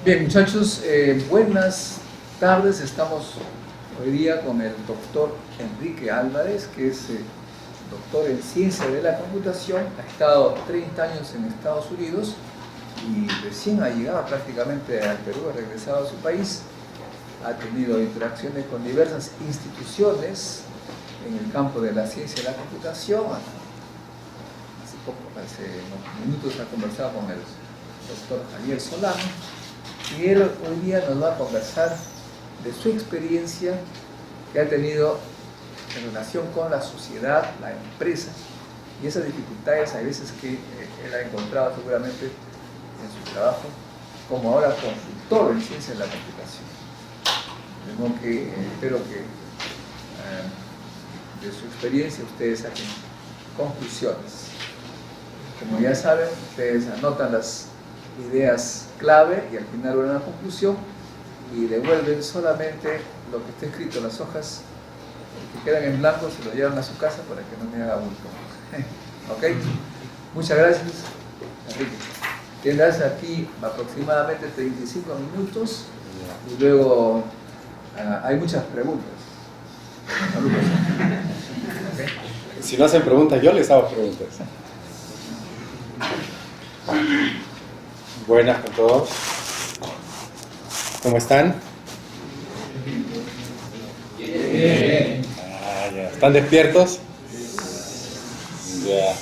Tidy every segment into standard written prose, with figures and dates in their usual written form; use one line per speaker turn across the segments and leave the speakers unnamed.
Bien, muchachos, buenas tardes. Estamos hoy día con el doctor Enrique Álvarez, que es doctor en Ciencia de la Computación. Ha estado 30 años en Estados Unidos y recién ha llegado prácticamente al Perú, ha regresado a su país. Ha tenido interacciones con diversas instituciones en el campo de la ciencia de la computación. Hace unos minutos ha conversado con el doctor Javier Solano y él hoy día nos va a conversar de su experiencia que ha tenido en relación con la sociedad, la empresa y esas dificultades a veces que él ha encontrado seguramente en su trabajo como ahora consultor en ciencia de la computación. De modo que espero que de su experiencia ustedes saquen conclusiones. Como ya saben, ustedes anotan las ideas clave y al final van a la conclusión y devuelven solamente lo que está escrito en las hojas que quedan en blanco, se lo llevan a su casa para que no me haga bulto. ¿Ok? Muchas gracias, Enrique. Tendrás aquí aproximadamente 35 minutos y luego hay muchas preguntas. ¿Okay?
Si no hacen preguntas, yo les hago preguntas. Buenas con todos. ¿Cómo están?
Bien.
Ya. ¿Están despiertos? Ya.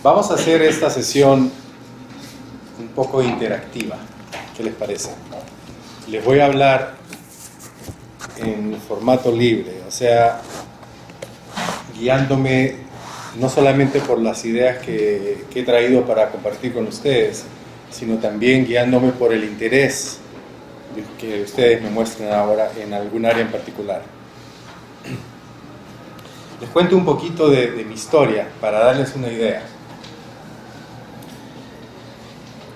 Vamos a hacer esta sesión un poco interactiva. ¿Qué les parece? Les voy a hablar en formato libre, o sea, guiándome no solamente por las ideas que he traído para compartir con ustedes, sino también guiándome por el interés que ustedes me muestren ahora en algún área en particular. Les cuento un poquito de mi historia para darles una idea.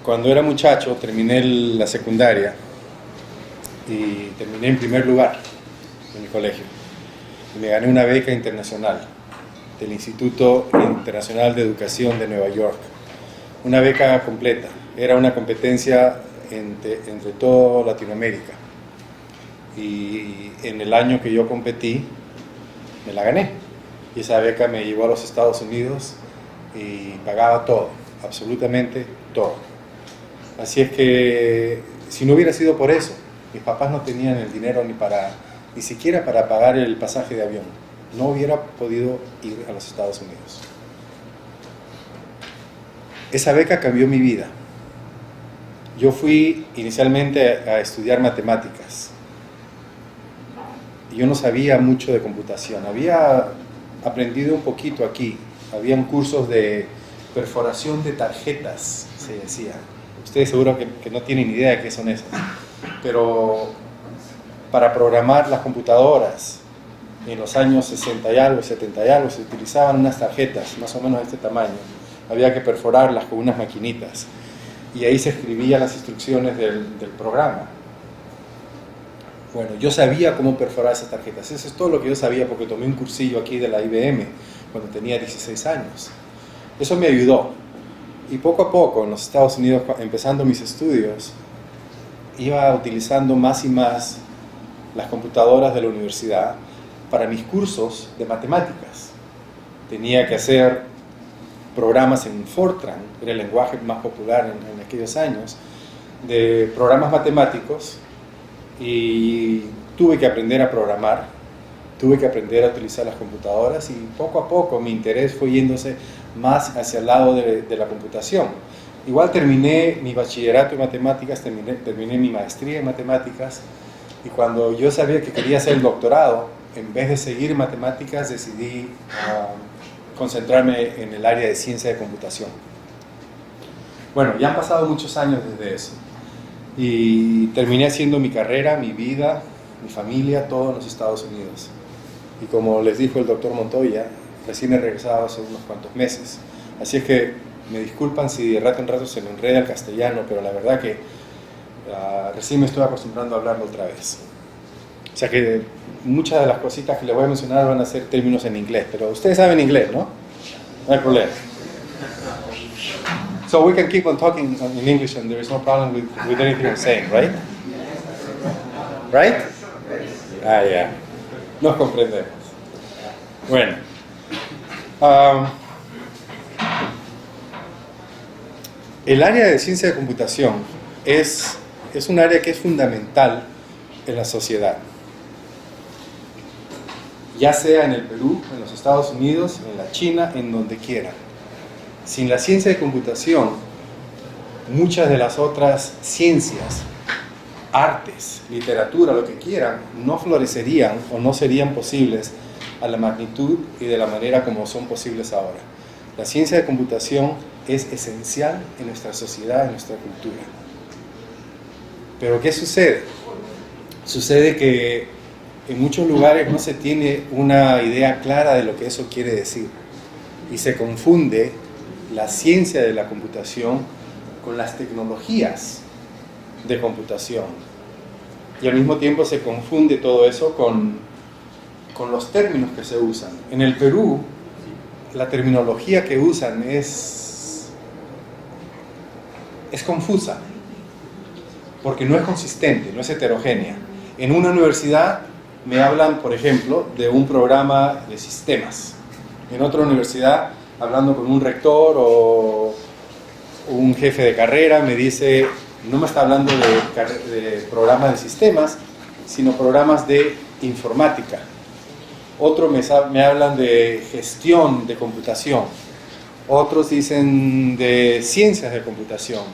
Cuando era muchacho terminé la secundaria y terminé en primer lugar en mi colegio y me gané una beca internacional del Instituto Internacional de Educación de Nueva York, una beca completa, era una competencia entre toda Latinoamérica y en el año que yo competí me la gané y esa beca me llevó a los Estados Unidos y pagaba todo, absolutamente todo. Así es que si no hubiera sido por eso, mis papás no tenían el dinero ni siquiera para pagar el pasaje de avión. No hubiera podido ir a los Estados Unidos. Esa beca cambió mi vida. Yo fui inicialmente a estudiar matemáticas. Yo no sabía mucho de computación. Había aprendido un poquito aquí. Habían cursos de perforación de tarjetas, se decía. Ustedes seguro que no tienen idea de qué son esas. Pero para programar las computadoras, en los años 60 y algo, 70 y algo, se utilizaban unas tarjetas más o menos de este tamaño. Había que perforarlas con unas maquinitas y ahí se escribían las instrucciones del programa. Bueno, yo sabía cómo perforar esas tarjetas. Eso es todo lo que yo sabía porque tomé un cursillo aquí de la IBM cuando tenía 16 años. Eso me ayudó. Y poco a poco en los Estados Unidos, empezando mis estudios, iba utilizando más y más las computadoras de la universidad para mis cursos de matemáticas. Tenía que hacer programas en Fortran, era el lenguaje más popular en aquellos años, de programas matemáticos y tuve que aprender a programar, tuve que aprender a utilizar las computadoras y poco a poco mi interés fue yéndose más hacia el lado de la computación. Igual terminé mi bachillerato en matemáticas, terminé mi maestría en matemáticas y cuando yo sabía que quería hacer el doctorado, en vez de seguir matemáticas, decidí concentrarme en el área de ciencia de computación. Bueno, ya han pasado muchos años desde eso. Y terminé haciendo mi carrera, mi vida, mi familia, todo en los Estados Unidos. Y como les dijo el doctor Montoya, recién he regresado hace unos cuantos meses. Así es que me disculpan si de rato en rato se me enreda el castellano, pero la verdad que recién me estoy acostumbrando a hablarlo otra vez. O sea que muchas de las cositas que les voy a mencionar van a ser términos en inglés, pero ustedes saben inglés, ¿no? No hay problema. So we can keep on talking in English and there is no problem with anything I'm saying, right? Right? Ah, yeah. Nos comprendemos. Bueno. El área de ciencia de computación es un área que es fundamental en la sociedad. Ya sea en el Perú, en los Estados Unidos, en la China, en donde quiera. Sin la ciencia de computación, muchas de las otras ciencias, artes, literatura, lo que quieran, no florecerían o no serían posibles a la magnitud y de la manera como son posibles ahora. La ciencia de computación es esencial en nuestra sociedad, en nuestra cultura. Pero ¿qué sucede? Sucede que en muchos lugares no se tiene una idea clara de lo que eso quiere decir y se confunde la ciencia de la computación con las tecnologías de computación y al mismo tiempo se confunde todo eso con los términos que se usan. En el Perú, la terminología que usan es confusa porque no es consistente, no es heterogénea. En una universidad me hablan, por ejemplo, de un programa de sistemas. En otra universidad, hablando con un rector o un jefe de carrera, me dice, no me está hablando de programas de sistemas, sino programas de informática. Otros me hablan de gestión de computación. Otros dicen de ciencias de computación.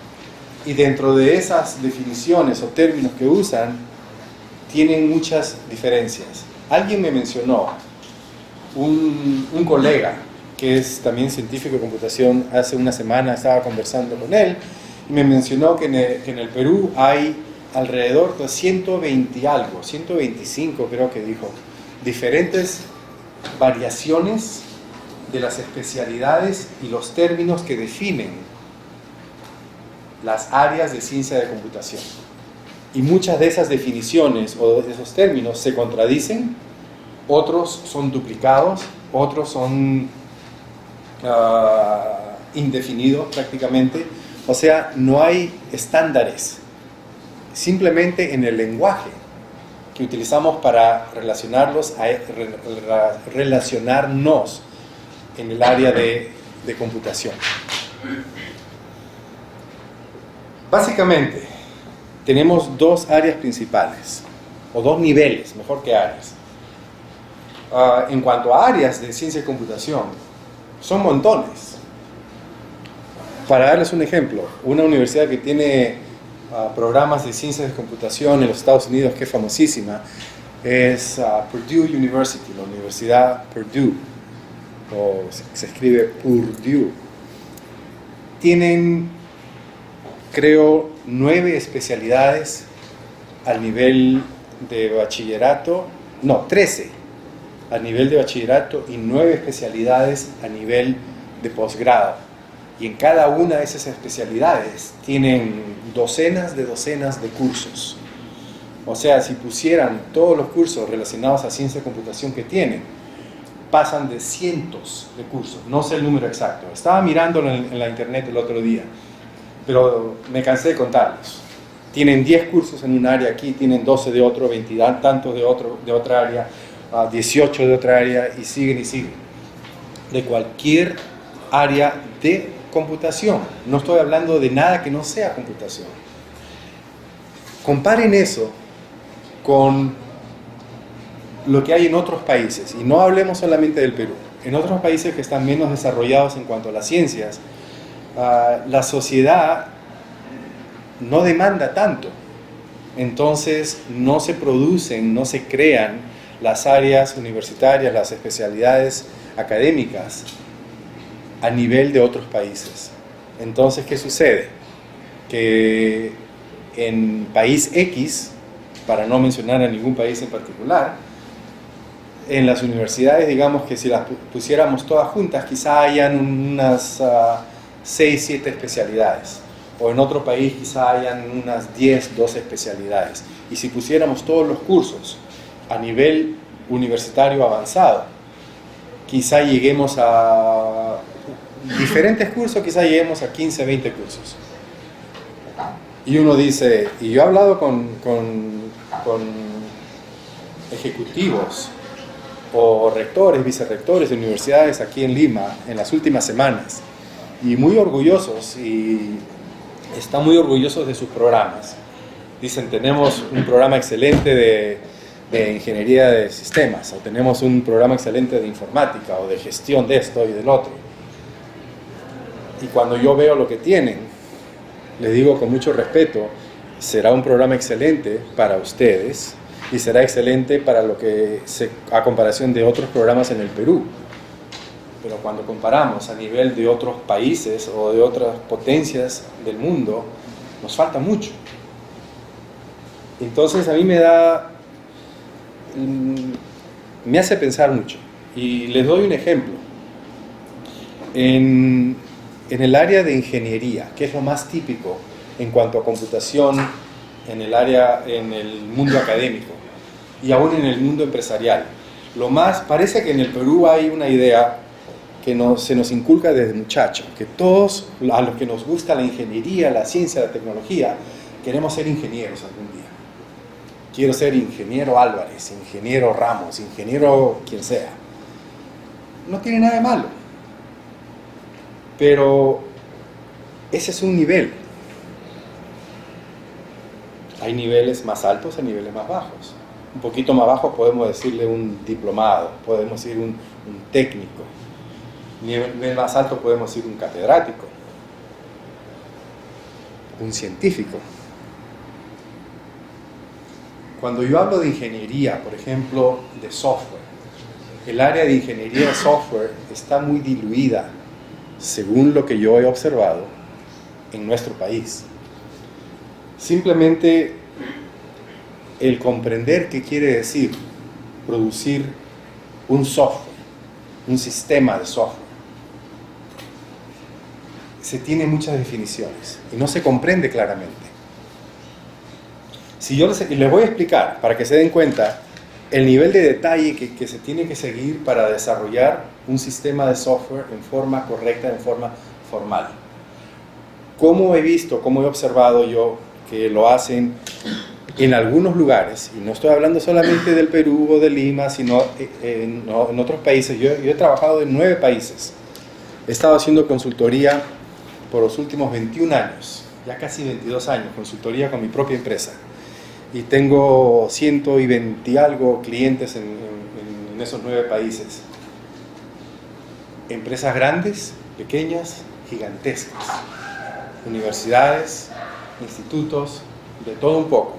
Y dentro de esas definiciones o términos que usan, tienen muchas diferencias. Alguien me mencionó, un colega que es también científico de computación, hace una semana estaba conversando con él y me mencionó que en el Perú hay alrededor de 120 algo, 125 creo que dijo, diferentes variaciones de las especialidades y los términos que definen las áreas de ciencia de computación. Y muchas de esas definiciones o de esos términos se contradicen, otros son duplicados, otros son indefinidos prácticamente. O sea, no hay estándares, simplemente en el lenguaje que utilizamos para relacionarnos en el área de computación. Básicamente, tenemos dos áreas principales, o dos niveles, mejor que áreas. En cuanto a áreas de ciencia y computación, son montones. Para darles un ejemplo, una universidad que tiene programas de ciencias de computación en los Estados Unidos, que es famosísima, es Purdue University, la Universidad Purdue, o se escribe Purdue. Tienen, creo, 9 especialidades al nivel de bachillerato, no, 13 a nivel de bachillerato y 9 especialidades a nivel de posgrado. Y en cada una de esas especialidades tienen docenas de cursos. O sea, si pusieran todos los cursos relacionados a ciencia de computación que tienen, pasan de cientos de cursos. No sé el número exacto. Estaba mirándolo en la internet el otro día, pero me cansé de contarlos. Tienen 10 cursos en un área aquí, tienen 12 de otro, 20 tantos de otra área, 18 de otra área, y siguen y siguen. De cualquier área de computación. No estoy hablando de nada que no sea computación. Comparen eso con lo que hay en otros países, y no hablemos solamente del Perú. En otros países que están menos desarrollados en cuanto a las ciencias, la sociedad no demanda tanto, entonces no se producen, no se crean las áreas universitarias, las especialidades académicas a nivel de otros países. Entonces, ¿qué sucede? Que en país X, para no mencionar a ningún país en particular, en las universidades, digamos que si las pusiéramos todas juntas, quizá hayan unas 6, 7 especialidades, o en otro país quizá hayan unas 10, 12 especialidades. Y si pusiéramos todos los cursos a nivel universitario avanzado, quizá lleguemos a diferentes cursos quizás lleguemos a 15, 20 cursos. Y uno dice, y yo he hablado con ejecutivos o rectores, vicerrectores de universidades aquí en Lima en las últimas semanas, y muy orgullosos, y están muy orgullosos de sus programas. Dicen, tenemos un programa excelente de ingeniería de sistemas, o tenemos un programa excelente de informática, o de gestión de esto y del otro. Y cuando yo veo lo que tienen, les digo con mucho respeto, será un programa excelente para ustedes, y será excelente para a comparación de otros programas en el Perú. Pero cuando comparamos a nivel de otros países o de otras potencias del mundo, nos falta mucho. Entonces a mí me hace pensar mucho. Y les doy un ejemplo. En el área de ingeniería, que es lo más típico en cuanto a computación en el mundo académico y aún en el mundo empresarial, parece que en el Perú hay una idea que se nos inculca desde muchachos, que todos a los que nos gusta la ingeniería, la ciencia, la tecnología, queremos ser ingenieros algún día. Quiero ser ingeniero Álvarez, ingeniero Ramos, ingeniero quien sea. No tiene nada de malo. Pero ese es un nivel. Hay niveles más altos y niveles más bajos. Un poquito más bajo podemos decirle un diplomado, podemos decir un técnico. Nivel más alto podemos decir un catedrático, un científico. Cuando yo hablo de ingeniería, por ejemplo, de software, el área de ingeniería de software está muy diluida, según lo que yo he observado en nuestro país. Simplemente el comprender qué quiere decir producir un software, un sistema de software, se tiene muchas definiciones y no se comprende claramente. Y les voy a explicar, para que se den cuenta, el nivel de detalle que se tiene que seguir para desarrollar un sistema de software en forma correcta, en forma formal. ¿Cómo he visto, cómo he observado yo que lo hacen en algunos lugares? Y no estoy hablando solamente del Perú o de Lima, sino en otros países. Yo he trabajado en 9 países. He estado haciendo consultoría por los últimos 21 años, ya casi 22 años, consultoría con mi propia empresa. Y tengo 120 y algo clientes en esos 9 países. Empresas grandes, pequeñas, gigantescas. Universidades, institutos, de todo un poco.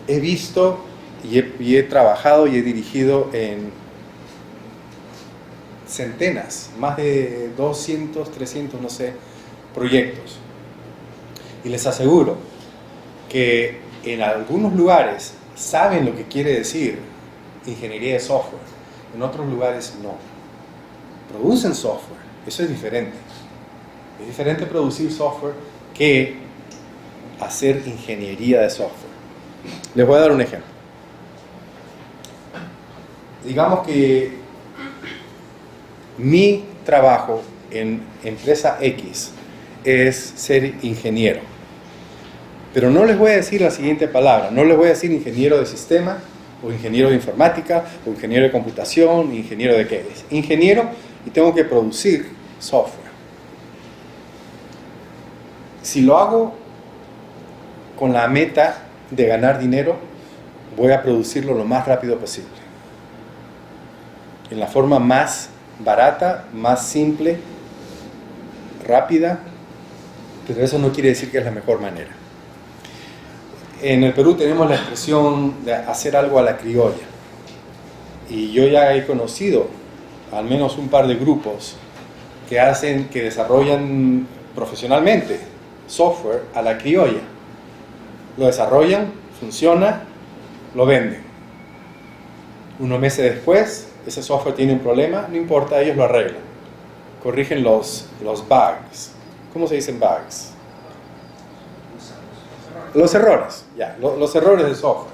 He visto y he trabajado y he dirigido en centenas, más de 200, 300, no sé, proyectos. Y les aseguro que en algunos lugares saben lo que quiere decir ingeniería de software, en otros lugares no. Producen software, eso es diferente. Es diferente producir software que hacer ingeniería de software. Les voy a dar un ejemplo. Digamos que mi trabajo en empresa X es ser ingeniero. Pero no les voy a decir la siguiente palabra, no les voy a decir ingeniero de sistema, o ingeniero de informática, o ingeniero de computación, ingeniero de qué es. Ingeniero, y tengo que producir software. Si lo hago con la meta de ganar dinero, voy a producirlo lo más rápido posible. En la forma más barata, más simple, rápida, pero eso no quiere decir que es la mejor manera. En el Perú tenemos la expresión de hacer algo a la criolla. Y yo ya he conocido al menos un par de grupos que desarrollan profesionalmente software a la criolla. Lo desarrollan, funciona, lo venden. Unos meses después, ese software tiene un problema, no importa, ellos lo arreglan. Corrigen los bugs. ¿Cómo se dicen bugs? Los errores, ya, los errores del software.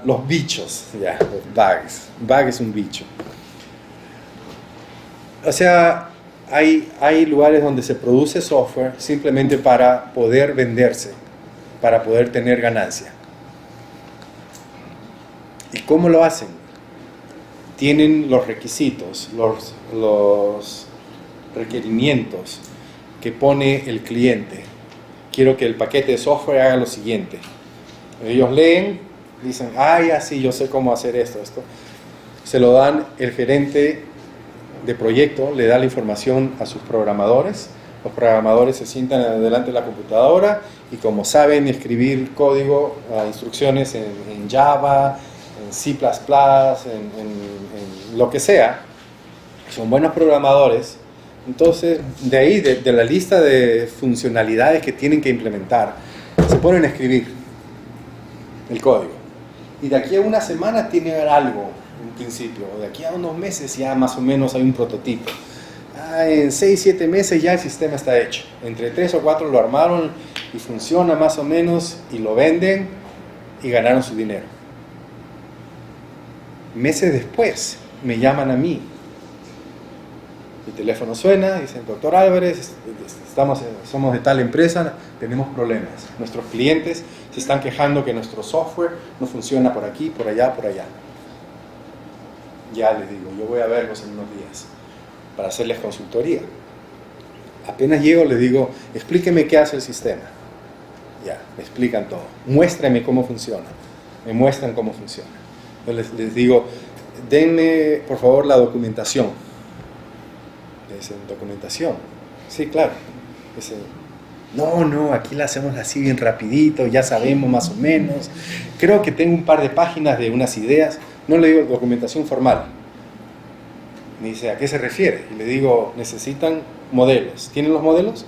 Los bichos, ya, los bugs. Bug es un bicho. O sea, hay lugares donde se produce software simplemente para poder venderse, para poder tener ganancia. ¿Y cómo lo hacen? Tienen los requisitos, los requerimientos que pone el cliente. Quiero que el paquete de software haga lo siguiente. Ellos leen, dicen, sí, yo sé cómo hacer esto. Se lo dan el gerente de proyecto, le da la información a sus programadores. Los programadores se sientan delante de la computadora y como saben escribir código, instrucciones en Java, en C++, en lo que sea, son buenos programadores. Entonces, de ahí, de la lista de funcionalidades que tienen que implementar, se ponen a escribir el código. Y de aquí a una semana tienen algo, en principio. De aquí a unos meses ya más o menos hay un prototipo. En 6-7 meses ya el sistema está hecho. Entre 3 o 4 lo armaron y funciona más o menos y lo venden y ganaron su dinero. Meses después me llaman a mí. Mi teléfono suena, dicen, doctor Álvarez, somos de tal empresa, tenemos problemas. Nuestros clientes se están quejando que nuestro software no funciona por aquí, por allá, por allá. Ya les digo, yo voy a verlos en unos días para hacerles consultoría. Apenas llego les digo, explíqueme qué hace el sistema. Ya, me explican todo. Muéstrame cómo funciona. Me muestran cómo funciona. Entonces les digo, denme por favor la documentación. Dicen, ¿documentación? Sí, claro. Dicen, no, aquí la hacemos así bien rapidito, ya sabemos más o menos. Creo que tengo un par de páginas de unas ideas. No le digo documentación formal. Me dice, ¿a qué se refiere? Y le digo, necesitan modelos. ¿Tienen los modelos?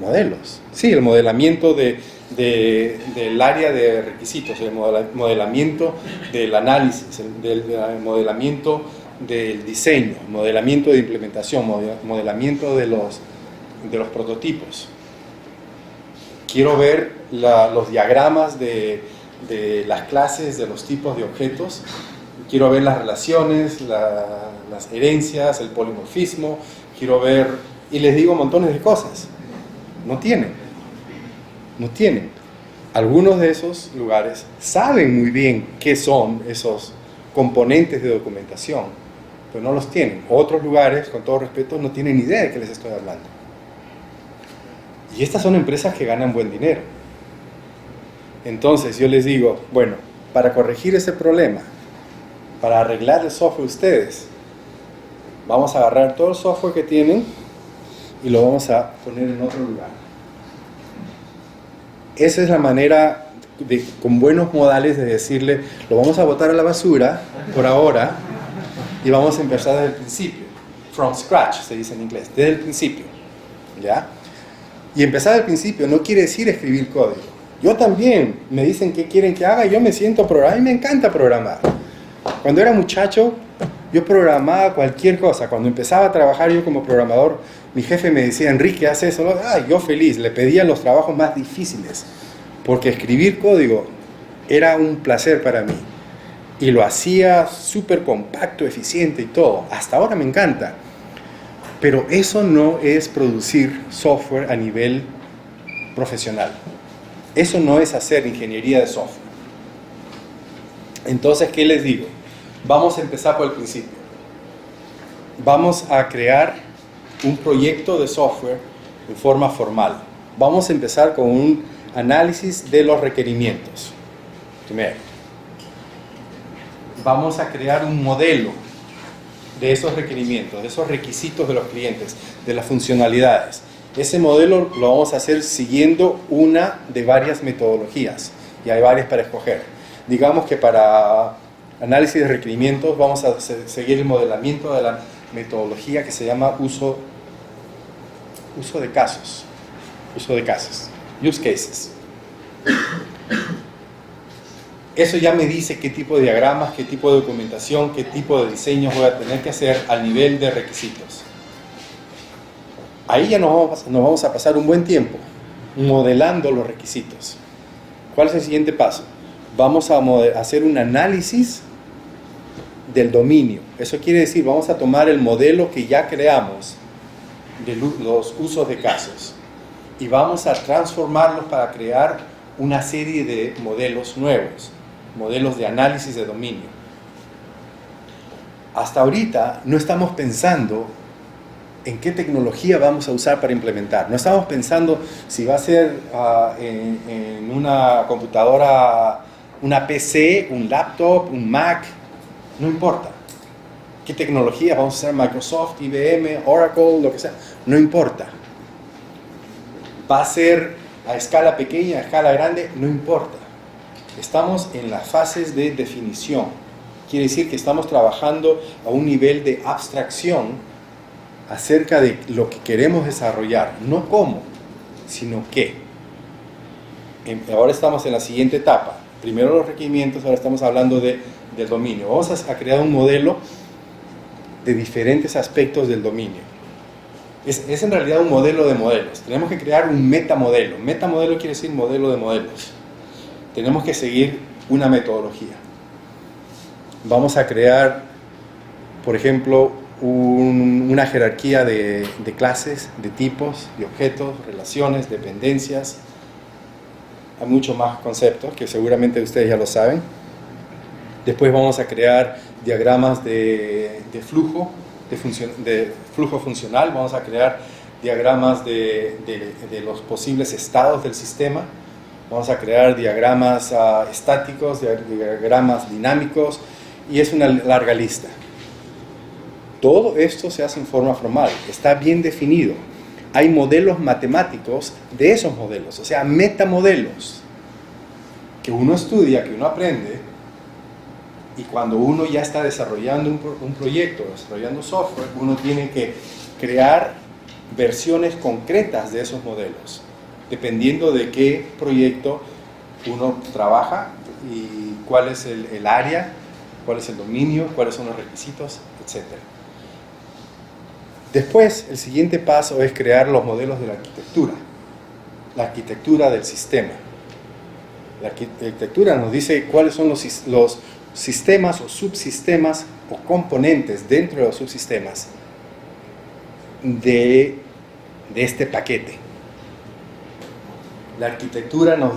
Modelos. Sí, el modelamiento del área de requisitos, el modelamiento del análisis, del modelamiento del diseño, modelamiento de implementación, modelamiento de los prototipos. Quiero ver los diagramas de las clases, de los tipos de objetos. Quiero ver las relaciones, las herencias, el polimorfismo. Quiero ver, y les digo montones de cosas. No tienen. Algunos de esos lugares saben muy bien qué son esos componentes de documentación, pero no los tienen. Otros lugares, con todo respeto, no tienen ni idea de qué les estoy hablando. Y estas son empresas que ganan buen dinero. Entonces yo les digo, bueno, para corregir ese problema, para arreglar el software de ustedes, vamos a agarrar todo el software que tienen y lo vamos a poner en otro lugar. Esa es la manera, con buenos modales, de decirle, lo vamos a botar a la basura por ahora y vamos a empezar desde el principio. From scratch, se dice en inglés, desde el principio. ¿Ya? Y empezar desde el principio no quiere decir escribir código. Yo también, me dicen qué quieren que haga y yo me siento a programar. A mí me encanta programar. Cuando era muchacho, yo programaba cualquier cosa. Cuando empezaba a trabajar yo como programador, mi jefe me decía, Enrique, haz eso. Yo feliz, le pedía los trabajos más difíciles, porque escribir código era un placer para mí. Y lo hacía súper compacto, eficiente y todo. Hasta ahora me encanta. Pero eso no es producir software a nivel profesional. Eso no es hacer ingeniería de software. Entonces, ¿qué les digo? Vamos a empezar por el principio. Vamos a crear un proyecto de software en forma formal. Vamos a empezar con un análisis de los requerimientos. Primero, vamos a crear un modelo de esos requerimientos, de esos requisitos de los clientes, de las funcionalidades. Ese modelo lo vamos a hacer siguiendo una de varias metodologías, y hay varias para escoger. Digamos que para análisis de requerimientos vamos a seguir el modelamiento de la metodología que se llama uso de casos, use cases. Eso ya me dice qué tipo de diagramas, qué tipo de documentación, qué tipo de diseños voy a tener que hacer al nivel de requisitos. Ahí ya nos vamos a pasar un buen tiempo modelando los requisitos. ¿Cuál es el siguiente paso? Vamos a hacer un análisis del dominio. Eso quiere decir, vamos a tomar el modelo que ya creamos de los usos de casos y vamos a transformarlos para crear una serie de modelos nuevos, modelos de análisis de dominio. Hasta ahorita no estamos pensando en qué tecnología vamos a usar para implementar. No estamos pensando si va a ser en una computadora, una PC, un laptop, un Mac, no importa. ¿Qué tecnología vamos a usar? Microsoft, IBM, Oracle, lo que sea, no importa. Va a ser a escala pequeña, a escala grande, no importa. Estamos en las fases de definición. Quiere decir que estamos trabajando a un nivel de abstracción acerca de lo que queremos desarrollar, no cómo, sino qué. Ahora estamos en la siguiente etapa. Primero los requerimientos, ahora estamos hablando del dominio. Vamos a crear un modelo de diferentes aspectos del dominio. Es en realidad un modelo de modelos. Tenemos que crear un metamodelo. Metamodelo quiere decir modelo de modelos. Tenemos que seguir una metodología. Vamos a crear, por ejemplo, una jerarquía de clases, de tipos, de objetos, relaciones, dependencias. Hay muchos más conceptos que seguramente ustedes ya lo saben. Después vamos a crear diagramas de flujo, de flujo funcional. Vamos a crear diagramas de los posibles estados del sistema. Vamos a crear diagramas estáticos, diagramas dinámicos, y es una larga lista. Todo esto se hace en forma formal, está bien definido. Hay modelos matemáticos de esos modelos, o sea, metamodelos, que uno estudia, que uno aprende, y cuando uno ya está desarrollando un proyecto, desarrollando software, uno tiene que crear versiones concretas de esos modelos, dependiendo de qué proyecto uno trabaja y cuál es el área, cuál es el dominio, cuáles son los requisitos, etc. Después, el siguiente paso es crear los modelos de la arquitectura del sistema. La arquitectura nos dice cuáles son los sistemas o subsistemas o componentes dentro de los subsistemas de este paquete. La arquitectura nos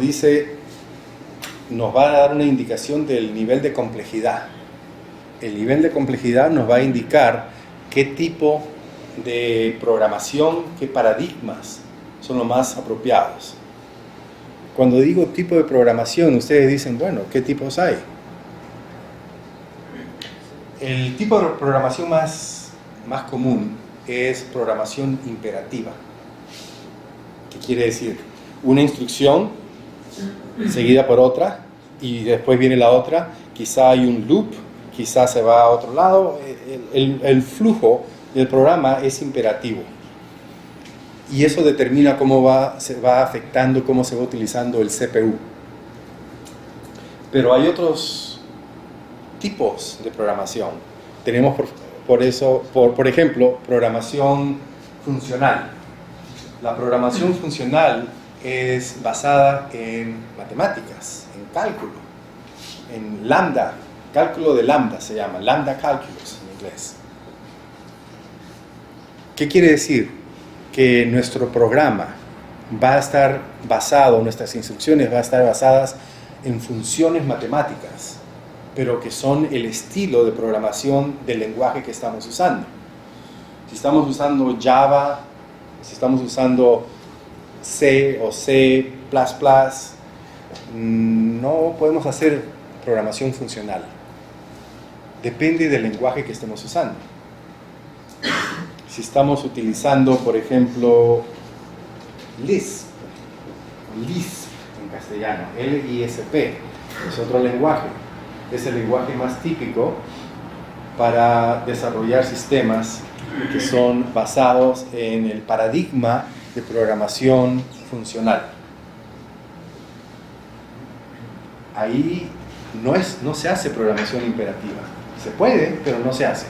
va a dar una indicación del nivel de complejidad. El nivel de complejidad nos va a indicar qué tipo de programación, qué paradigmas son los más apropiados. Cuando digo tipo de programación, ustedes dicen, bueno, ¿qué tipos hay? El tipo de programación más común es programación imperativa. ¿Qué quiere decir? Una instrucción seguida por otra y después viene la otra, quizá hay un loop, quizá se va a otro lado. El flujo del programa es imperativo y eso determina cómo se va afectando, cómo se va utilizando el CPU. Pero hay otros tipos de programación. Tenemos por ejemplo, programación funcional. La programación funcional es basada en matemáticas, en cálculo, en lambda, cálculo de lambda se llama, lambda calculus en inglés. ¿Qué quiere decir? Que nuestro programa va a estar basado, nuestras instrucciones van a estar basadas en funciones matemáticas, pero que son el estilo de programación del lenguaje que estamos usando. Si estamos usando Java, si estamos usando C o C++, no podemos hacer programación funcional. Depende del lenguaje que estemos usando. Si estamos utilizando, por ejemplo, Lisp en castellano, LISP, es otro lenguaje. Es el lenguaje más típico para desarrollar sistemas que son basados en el paradigma de programación funcional. Ahí no se hace programación imperativa. Se puede, pero no se hace.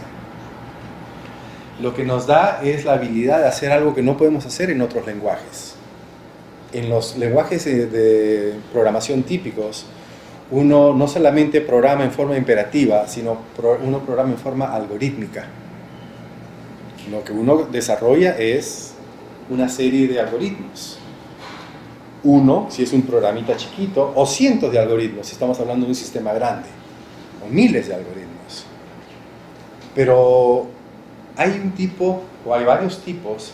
Lo que nos da es la habilidad de hacer algo que no podemos hacer en otros lenguajes. En los lenguajes de programación típicos, uno no solamente programa en forma imperativa, sino uno programa en forma algorítmica. Lo que uno desarrolla es una serie de algoritmos. Uno, si es un programita chiquito, o cientos de algoritmos, si estamos hablando de un sistema grande, o miles de algoritmos. Pero hay un tipo, o hay varios tipos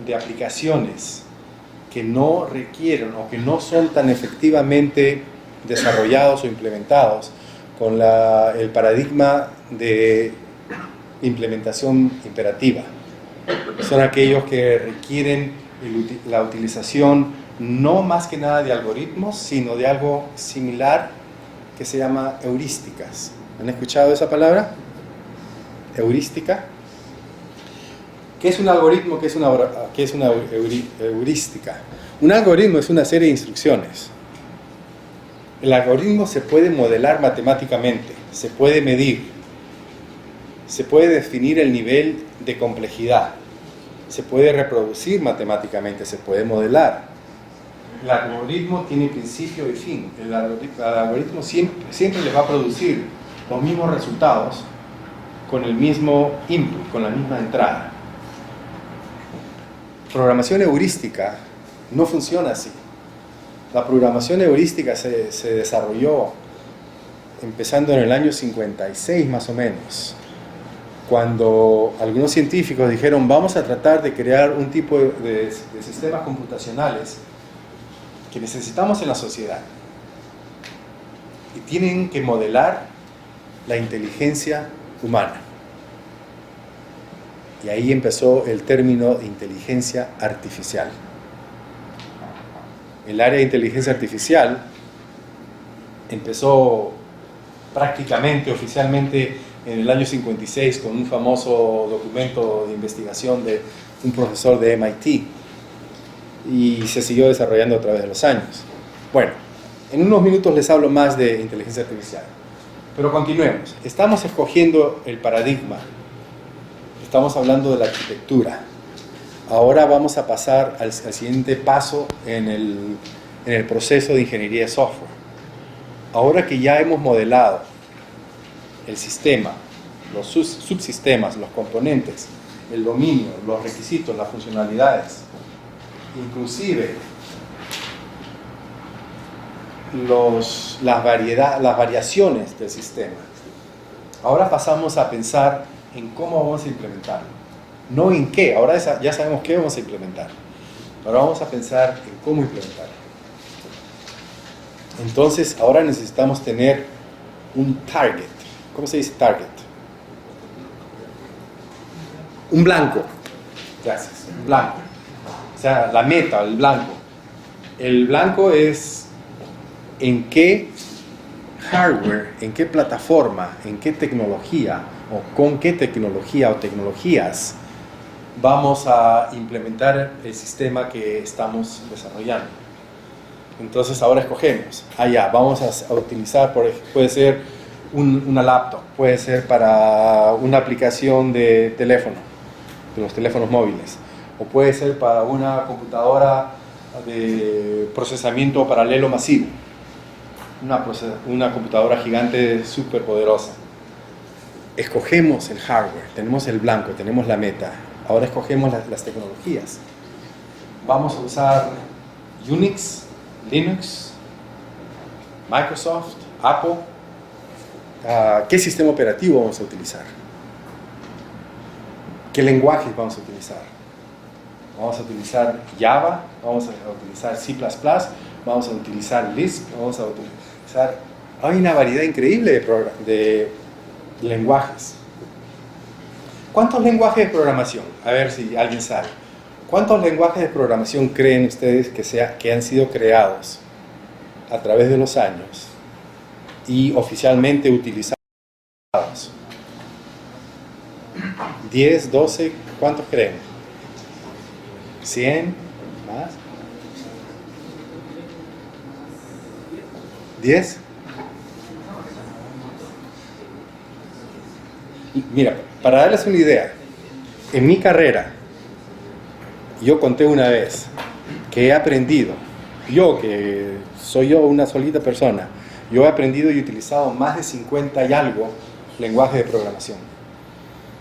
de aplicaciones que no requieren o que no son tan efectivamente desarrollados o implementados con el paradigma de implementación imperativa. Son aquellos que requieren la utilización no más que nada de algoritmos, sino de algo similar que se llama heurísticas. ¿Han escuchado esa palabra? Heurística. ¿Qué es un algoritmo? ¿Qué es una heurística? Un algoritmo es una serie de instrucciones. El algoritmo se puede modelar matemáticamente, se puede medir, se puede definir el nivel de complejidad, se puede reproducir matemáticamente, se puede modelar. El algoritmo tiene principio y fin. El algoritmo siempre le va a producir los mismos resultados con el mismo input, con la misma entrada. Programación heurística no funciona así. La programación heurística se desarrolló empezando en el año 56 más o menos, cuando algunos científicos dijeron vamos a tratar de crear un tipo de sistemas computacionales que necesitamos en la sociedad y tienen que modelar la inteligencia humana. Y ahí empezó el término de inteligencia artificial. El área de inteligencia artificial empezó prácticamente, oficialmente, en el año 56 con un famoso documento de investigación de un profesor de MIT, y se siguió desarrollando a través de los años. Bueno, en unos minutos les hablo más de inteligencia artificial, pero continuemos. Estamos escogiendo el paradigma, estamos hablando de la arquitectura. Ahora vamos a pasar al siguiente paso en el proceso de ingeniería de software. Ahora que ya hemos modelado el sistema, los subsistemas, los componentes, el dominio, los requisitos, las funcionalidades, inclusive las variaciones del sistema, ahora pasamos a pensar en cómo vamos a implementarlo, no en qué. Ahora ya sabemos qué vamos a implementar, ahora vamos a pensar en cómo implementarlo. Entonces ahora necesitamos tener un target. ¿Cómo se dice target? Un blanco. Gracias, un blanco. O sea, la meta, el blanco. El blanco es en qué hardware, en qué plataforma, en qué tecnología, o con qué tecnología o tecnologías vamos a implementar el sistema que estamos desarrollando. Entonces ahora escogemos. Vamos a utilizar, puede ser una laptop, puede ser para una aplicación de teléfono, de los teléfonos móviles, o puede ser para una computadora de procesamiento paralelo masivo, una computadora gigante súper poderosa. Escogemos el hardware, tenemos el blanco, tenemos la meta. Ahora escogemos las tecnologías. Vamos a usar Unix, Linux, Microsoft, Apple. ¿Qué sistema operativo vamos a utilizar? ¿Qué lenguajes vamos a utilizar? Vamos a utilizar Java, vamos a utilizar C++, vamos a utilizar Lisp, vamos a utilizar... Hay una variedad increíble de lenguajes. ¿Cuántos lenguajes de programación? A ver si alguien sabe. ¿Cuántos lenguajes de programación creen ustedes que han sido creados a través de los años y oficialmente utilizados? 10, 12, ¿cuántos creen? 100, más. 10. Mira, para darles una idea, en mi carrera, yo conté una vez que he aprendido, que soy yo una solita persona, Yo he aprendido y utilizado más de 50 y algo lenguajes de programación.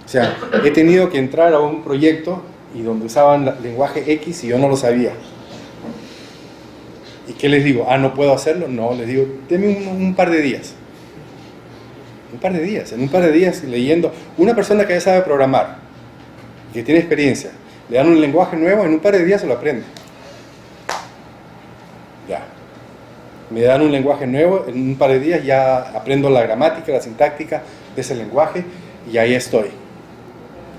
O sea, he tenido que entrar a un proyecto y donde usaban lenguaje X y yo no lo sabía. ¿Y qué les digo? ¿No puedo hacerlo? No, les digo, denme un par de días. Un par de días. En un par de días leyendo. Una persona que ya sabe programar, que tiene experiencia, le dan un lenguaje nuevo, en un par de días se lo aprende. Ya. Me dan un lenguaje nuevo, en un par de días ya aprendo la gramática, la sintáctica de ese lenguaje y ahí estoy.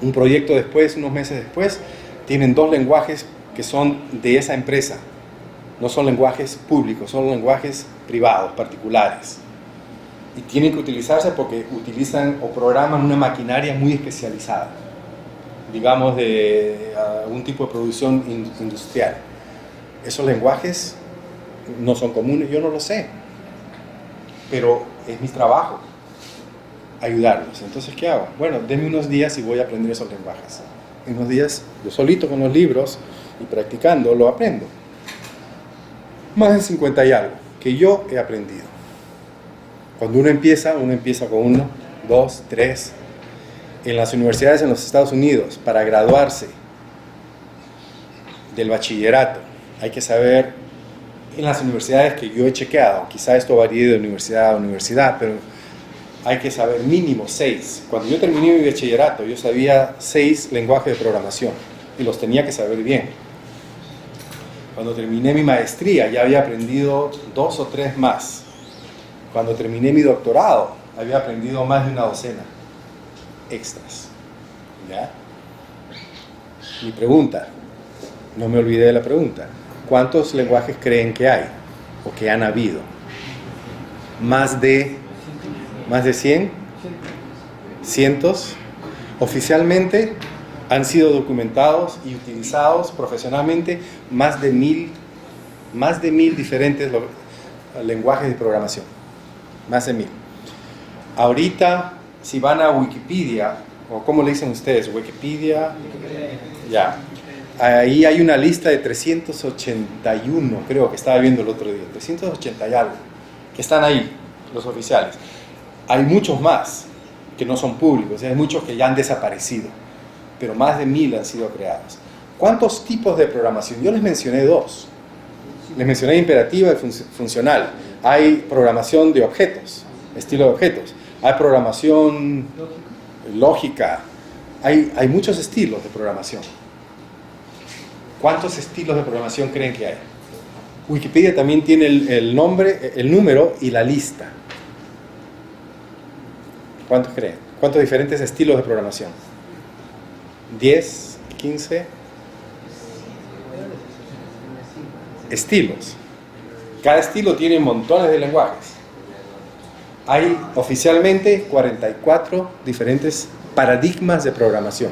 Un proyecto después, unos meses después, tienen 2 lenguajes que son de esa empresa. No son lenguajes públicos, son lenguajes privados, particulares. Y tienen que utilizarse porque utilizan o programan una maquinaria muy especializada, digamos de algún tipo de producción industrial. Esos lenguajes no son comunes, yo no lo sé, pero es mi trabajo ayudarlos. Entonces, ¿qué hago? Bueno, denme unos días y voy a aprender esos lenguajes. En unos días, yo solito con los libros y practicando, lo aprendo. Más de 50 y algo que yo he aprendido. Cuando uno empieza con 1, 2, 3. En las universidades en los Estados Unidos, para graduarse del bachillerato, hay que saber, en las universidades que yo he chequeado, quizá esto varíe de universidad a universidad, pero hay que saber mínimo 6. Cuando yo terminé mi bachillerato, yo sabía 6 lenguajes de programación y los tenía que saber bien. Cuando terminé mi maestría, ya había aprendido 2 o 3 más. Cuando terminé mi doctorado, había aprendido más de una docena extras. ¿Ya? Mi pregunta, no me olvidé de la pregunta, ¿cuántos lenguajes creen que hay o que han habido? ¿Más de 100? ¿Cientos? Oficialmente han sido documentados y utilizados profesionalmente más de 1000 diferentes lenguajes de programación. Más de 1000. Ahorita, si van a Wikipedia, o ¿cómo le dicen ustedes? Wikipedia. Ya. Ahí hay una lista de 381, creo que estaba viendo el otro día. 380 y algo, que están ahí, los oficiales. Hay muchos más que no son públicos, hay muchos que ya han desaparecido, pero más de 1000 han sido creados. ¿Cuántos tipos de programación? Yo les mencioné 2. Les mencioné imperativa y funcional. Hay programación de objetos, estilo de objetos. Hay programación lógica. Hay muchos estilos de programación. ¿Cuántos estilos de programación creen que hay? Wikipedia también tiene el nombre, el número y la lista. ¿Cuántos creen? ¿Cuántos diferentes estilos de programación? ¿10? ¿15? Estilos. Cada estilo tiene montones de lenguajes. Hay oficialmente 44 diferentes paradigmas de programación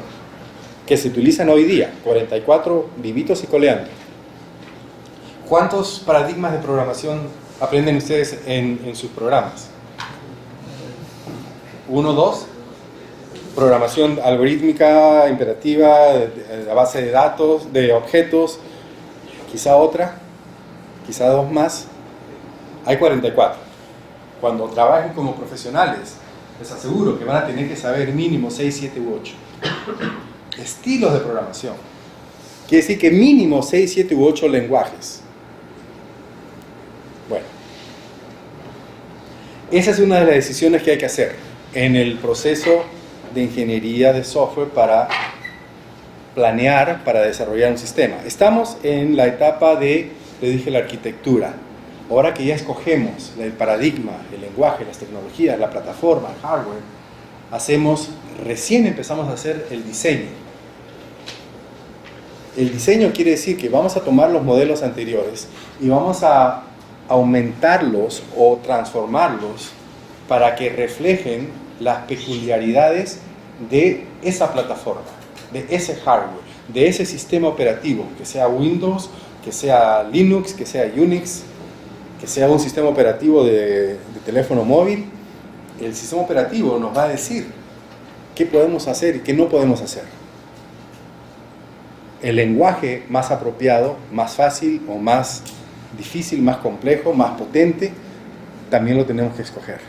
que se utilizan hoy día, 44 vivitos y coleando. ¿Cuántos paradigmas de programación aprenden ustedes en sus programas? 1, 2. Programación algorítmica, imperativa, de base de datos, de objetos, quizá otra, quizá 2 más. Hay 44. Cuando trabajen como profesionales, les aseguro que van a tener que saber mínimo 6, 7 u 8 estilos de programación. Quiere decir que mínimo 6, 7 u 8 lenguajes. Bueno, esa es una de las decisiones que hay que hacer en el proceso de ingeniería de software para planear, para desarrollar un sistema. Estamos en la etapa de, le dije, la arquitectura. Ahora que ya escogemos el paradigma, el lenguaje, las tecnologías, la plataforma, el hardware, recién empezamos a hacer el diseño. El diseño quiere decir que vamos a tomar los modelos anteriores y vamos a aumentarlos o transformarlos para que reflejen las peculiaridades de esa plataforma, de ese hardware, de ese sistema operativo, que sea Windows, que sea Linux, que sea Unix, que sea un sistema operativo de teléfono móvil. El sistema operativo nos va a decir qué podemos hacer y qué no podemos hacer. El lenguaje más apropiado, más fácil o más difícil, más complejo, más potente, también lo tenemos que escoger.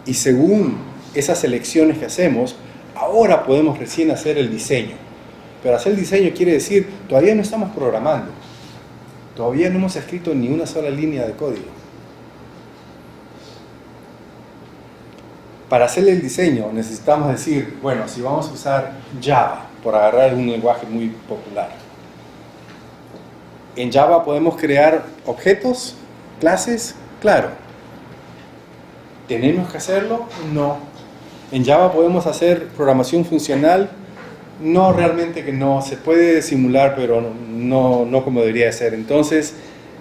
Y según esas elecciones que hacemos, ahora podemos recién hacer el diseño. Pero hacer el diseño quiere decir, todavía no estamos programando. Todavía no hemos escrito ni una sola línea de código. Para hacer el diseño necesitamos decir, bueno, si vamos a usar Java, por agarrar un lenguaje muy popular. En Java podemos crear objetos, clases, claro. ¿Tenemos que hacerlo? No. En Java podemos hacer programación funcional. No, realmente que no. Se puede simular, pero no como debería ser. Entonces,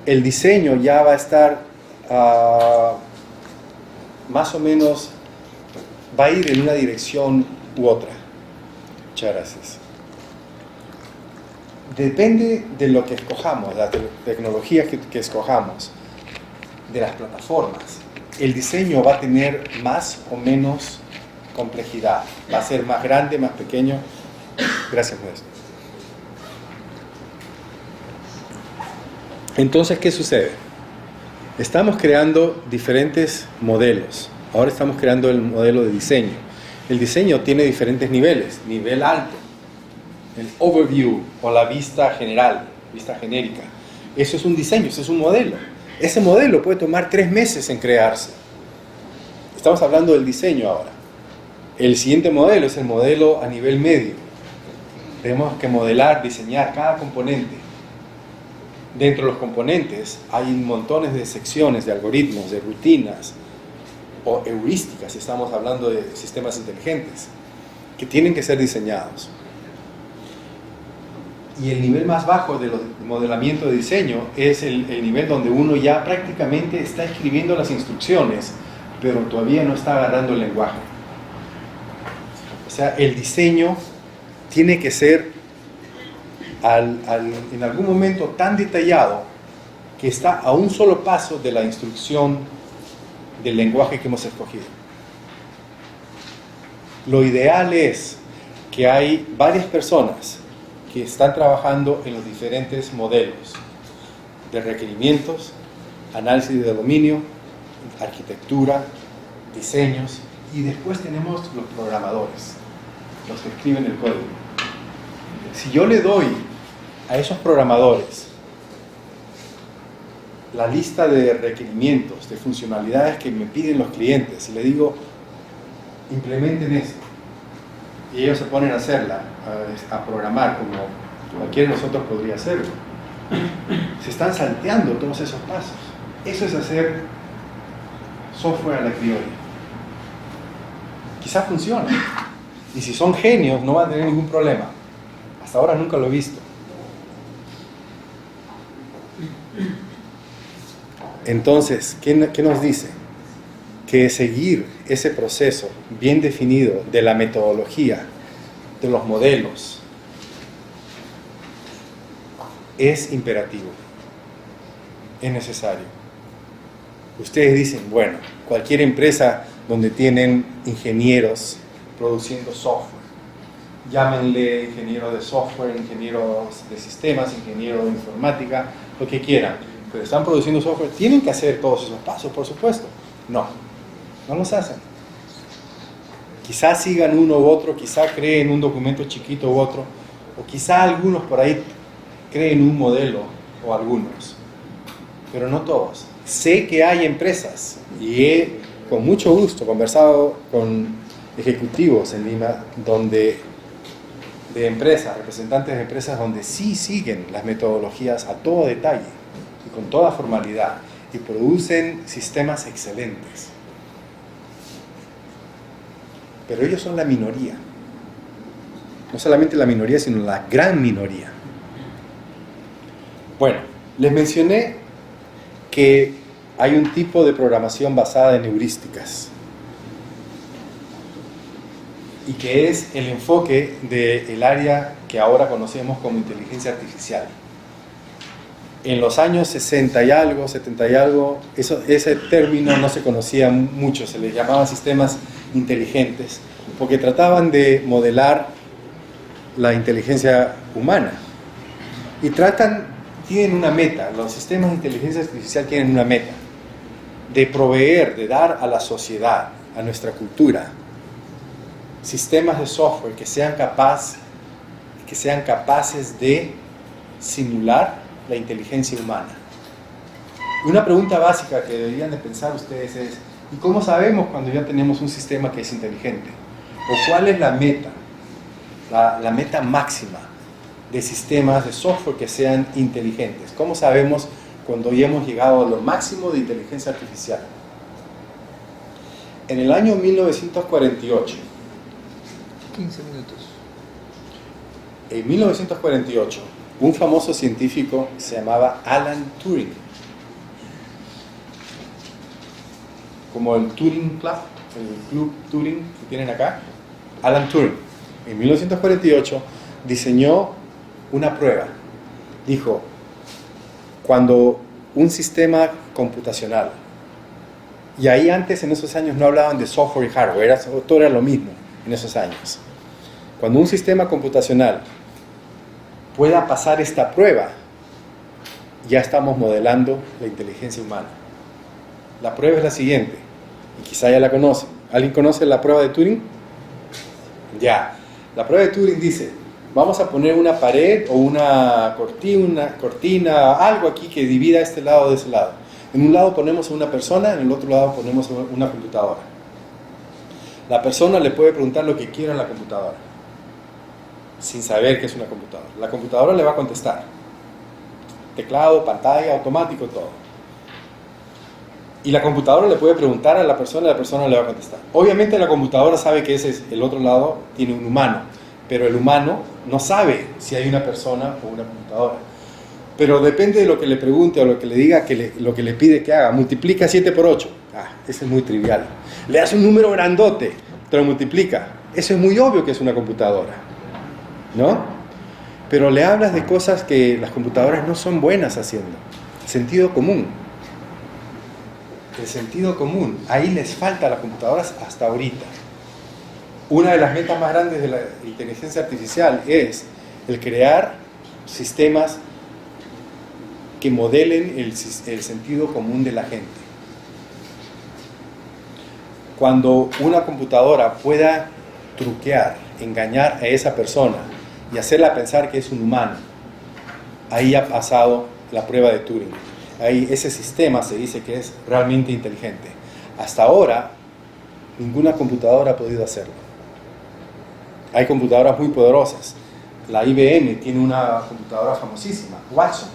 el diseño ya va a estar más o menos, va a ir en una dirección u otra. Muchas gracias. Depende de lo que escojamos, de la tecnología que escojamos, de las plataformas. El diseño va a tener más o menos complejidad. Va a ser más grande, más pequeño. Gracias, maestro. Entonces, ¿qué sucede? Estamos creando diferentes modelos. Ahora estamos creando el modelo de diseño. El diseño tiene diferentes niveles. Nivel alto, el overview o la vista general, vista genérica. Eso es un diseño, eso es un modelo. Ese modelo puede tomar 3 meses en crearse. Estamos hablando del diseño ahora. El siguiente modelo es el modelo a nivel medio. Tenemos que modelar, diseñar cada componente. Dentro de los componentes hay montones de secciones, de algoritmos, de rutinas o heurísticas, si estamos hablando de sistemas inteligentes, que tienen que ser diseñados. Y el nivel más bajo del modelamiento de diseño es el nivel donde uno ya prácticamente está escribiendo las instrucciones, pero todavía no está agarrando el lenguaje. O sea, el diseño tiene que ser en algún momento tan detallado que está a un solo paso de la instrucción del lenguaje que hemos escogido. Lo ideal es que hay varias personas que están trabajando en los diferentes modelos de requerimientos, análisis de dominio, arquitectura, diseños, y después tenemos los programadores, los que escriben el código. Si yo le doy a esos programadores la lista de requerimientos, de funcionalidades que me piden los clientes, y le digo, implementen esto, y ellos se ponen a hacerla, a programar como cualquiera de nosotros podría hacerlo, se están salteando todos esos pasos. Eso es hacer software a la criolla. Quizás funcione, y si son genios no van a tener ningún problema. Hasta ahora nunca lo he visto. Entonces, ¿qué nos dice? Que seguir ese proceso bien definido de la metodología, de los modelos, es imperativo, es necesario. Ustedes dicen, bueno, cualquier empresa donde tienen ingenieros produciendo software, llámenle ingeniero de software, ingenieros de sistemas, ingeniero de informática, lo que quieran, pero están produciendo software, tienen que hacer todos esos pasos, por supuesto. No los hacen. Quizás sigan uno u otro, quizás creen un documento chiquito u otro, o quizás algunos por ahí creen un modelo, o algunos, pero no todos. Sé que hay empresas, y he con mucho gusto conversado con ejecutivos en Lima, de empresas, representantes de empresas, donde sí siguen las metodologías a todo detalle, y con toda formalidad, y producen sistemas excelentes. Pero ellos son la minoría. No solamente la minoría, sino la gran minoría. Bueno, les mencioné que hay un tipo de programación basada en heurísticas. Y que es el enfoque del área que ahora conocemos como inteligencia artificial. En los años 60 y algo, 70 y algo, ese término no se conocía mucho, se les llamaba sistemas inteligentes, porque trataban de modelar la inteligencia humana. Y tienen una meta, los sistemas de inteligencia artificial tienen una meta. de proveer, de dar a la sociedad, a nuestra cultura, sistemas de software que sean capaces de simular la inteligencia humana. Una pregunta básica que deberían de pensar ustedes es: ¿y cómo sabemos cuando ya tenemos un sistema que es inteligente? ¿O cuál es la meta? La meta máxima de sistemas de software que sean inteligentes. ¿Cómo sabemos cuando ya hemos llegado a lo máximo de inteligencia artificial? En el año 1948,
15 minutos.
en 1948, un famoso científico se llamaba Alan Turing, como el Turing Club, el Club Turing que tienen acá. Alan Turing, en 1948, diseñó una prueba. Dijo: cuando un sistema computacional, y ahí antes en esos años no hablaban de software y hardware, todo era lo mismo en esos años. Cuando un sistema computacional pueda pasar esta prueba, ya estamos modelando la inteligencia humana. La prueba es la siguiente, y quizá ya la conocen. ¿Alguien conoce la prueba de Turing? Ya. La prueba de Turing dice: vamos a poner una pared o una cortina, algo aquí que divida este lado de ese lado. En un lado ponemos a una persona, en el otro lado ponemos una computadora. La persona le puede preguntar lo que quiera a la computadora, sin saber que es una computadora. La computadora le va a contestar. Teclado, pantalla, automático, todo. Y la computadora le puede preguntar a la persona le va a contestar. Obviamente la computadora sabe que ese es el otro lado, tiene un humano, pero el humano no sabe si hay una persona o una computadora. Pero depende de lo que le pregunte o lo que le diga, lo que le pide que haga. Multiplica 7 por 8. Eso es muy trivial. Le das un número grandote, te lo multiplica. Eso es muy obvio que es una computadora, ¿no? Pero le hablas de cosas que las computadoras no son buenas haciendo. Sentido común. El sentido común. Ahí les falta a las computadoras hasta ahorita. Una de las metas más grandes de la inteligencia artificial es el crear sistemas que modelen el sentido común de la gente. Cuando una computadora pueda truquear, engañar a esa persona y hacerla pensar que es un humano, ahí ha pasado la prueba de Turing. Ahí ese sistema se dice que es realmente inteligente. Hasta ahora, ninguna computadora ha podido hacerlo. Hay computadoras muy poderosas. La IBM tiene una computadora famosísima, Watson,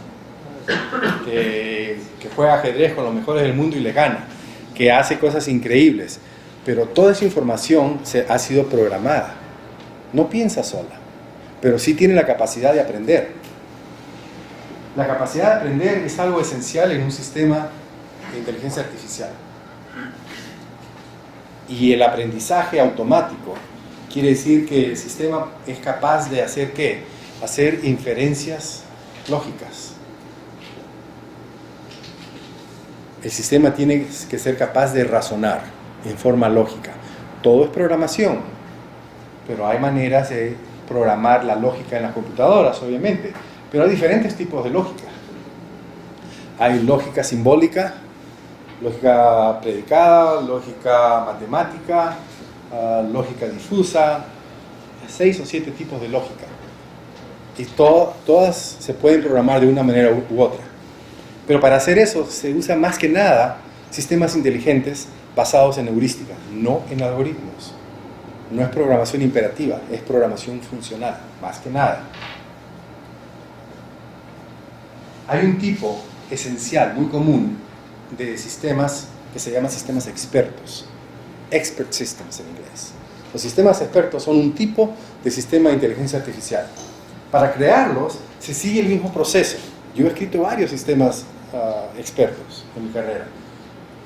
que juega ajedrez con los mejores del mundo y le gana, que hace cosas increíbles, pero toda esa información ha sido programada. No piensa sola, pero sí tiene la capacidad de aprender. La capacidad de aprender es algo esencial en un sistema de inteligencia artificial. Y el aprendizaje automático quiere decir que el sistema es capaz de hacer ¿qué? Hacer inferencias lógicas. El sistema tiene que ser capaz de razonar en forma lógica. Todo es programación, pero hay maneras de programar la lógica en las computadoras, obviamente. Pero hay diferentes tipos de lógica. Hay lógica simbólica, lógica predicada, lógica matemática, lógica difusa, 6 o 7 tipos de lógica. Y todas se pueden programar de una manera u otra. Pero para hacer eso se usa más que nada sistemas inteligentes basados en heurísticas, no en algoritmos. No es programación imperativa, es programación funcional, más que nada. Hay un tipo esencial, muy común, de sistemas que se llama sistemas expertos. Expert systems en inglés. Los sistemas expertos son un tipo de sistema de inteligencia artificial. Para crearlos se sigue el mismo proceso. Yo he escrito varios sistemas expertos en mi carrera.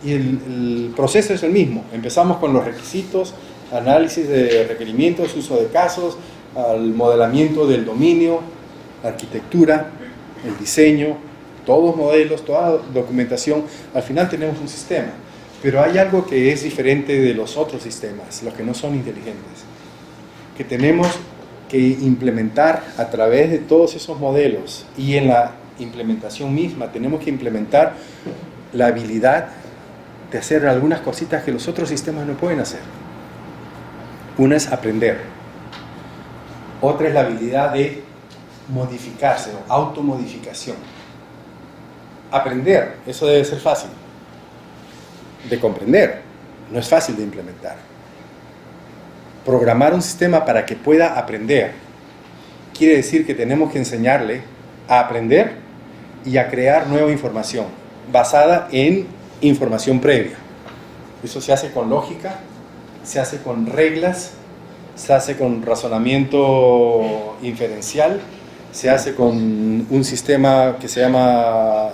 Y el proceso es el mismo. Empezamos con los requisitos, análisis de requerimientos, uso de casos, el modelamiento del dominio, la arquitectura, el diseño, todos modelos, toda documentación. Al final tenemos un sistema. Pero hay algo que es diferente de los otros sistemas, los que no son inteligentes, que tenemos que implementar a través de todos esos modelos, y en la implementación misma tenemos que implementar la habilidad de hacer algunas cositas que los otros sistemas no pueden hacer. Una es aprender. Otra es la habilidad de modificarse o automodificación. Aprender, eso debe ser fácil de comprender, no es fácil de implementar. Programar un sistema para que pueda aprender quiere decir que tenemos que enseñarle a aprender y a crear nueva información basada en información previa. Eso se hace con lógica, se hace con reglas, se hace con razonamiento inferencial, se hace con un sistema que se llama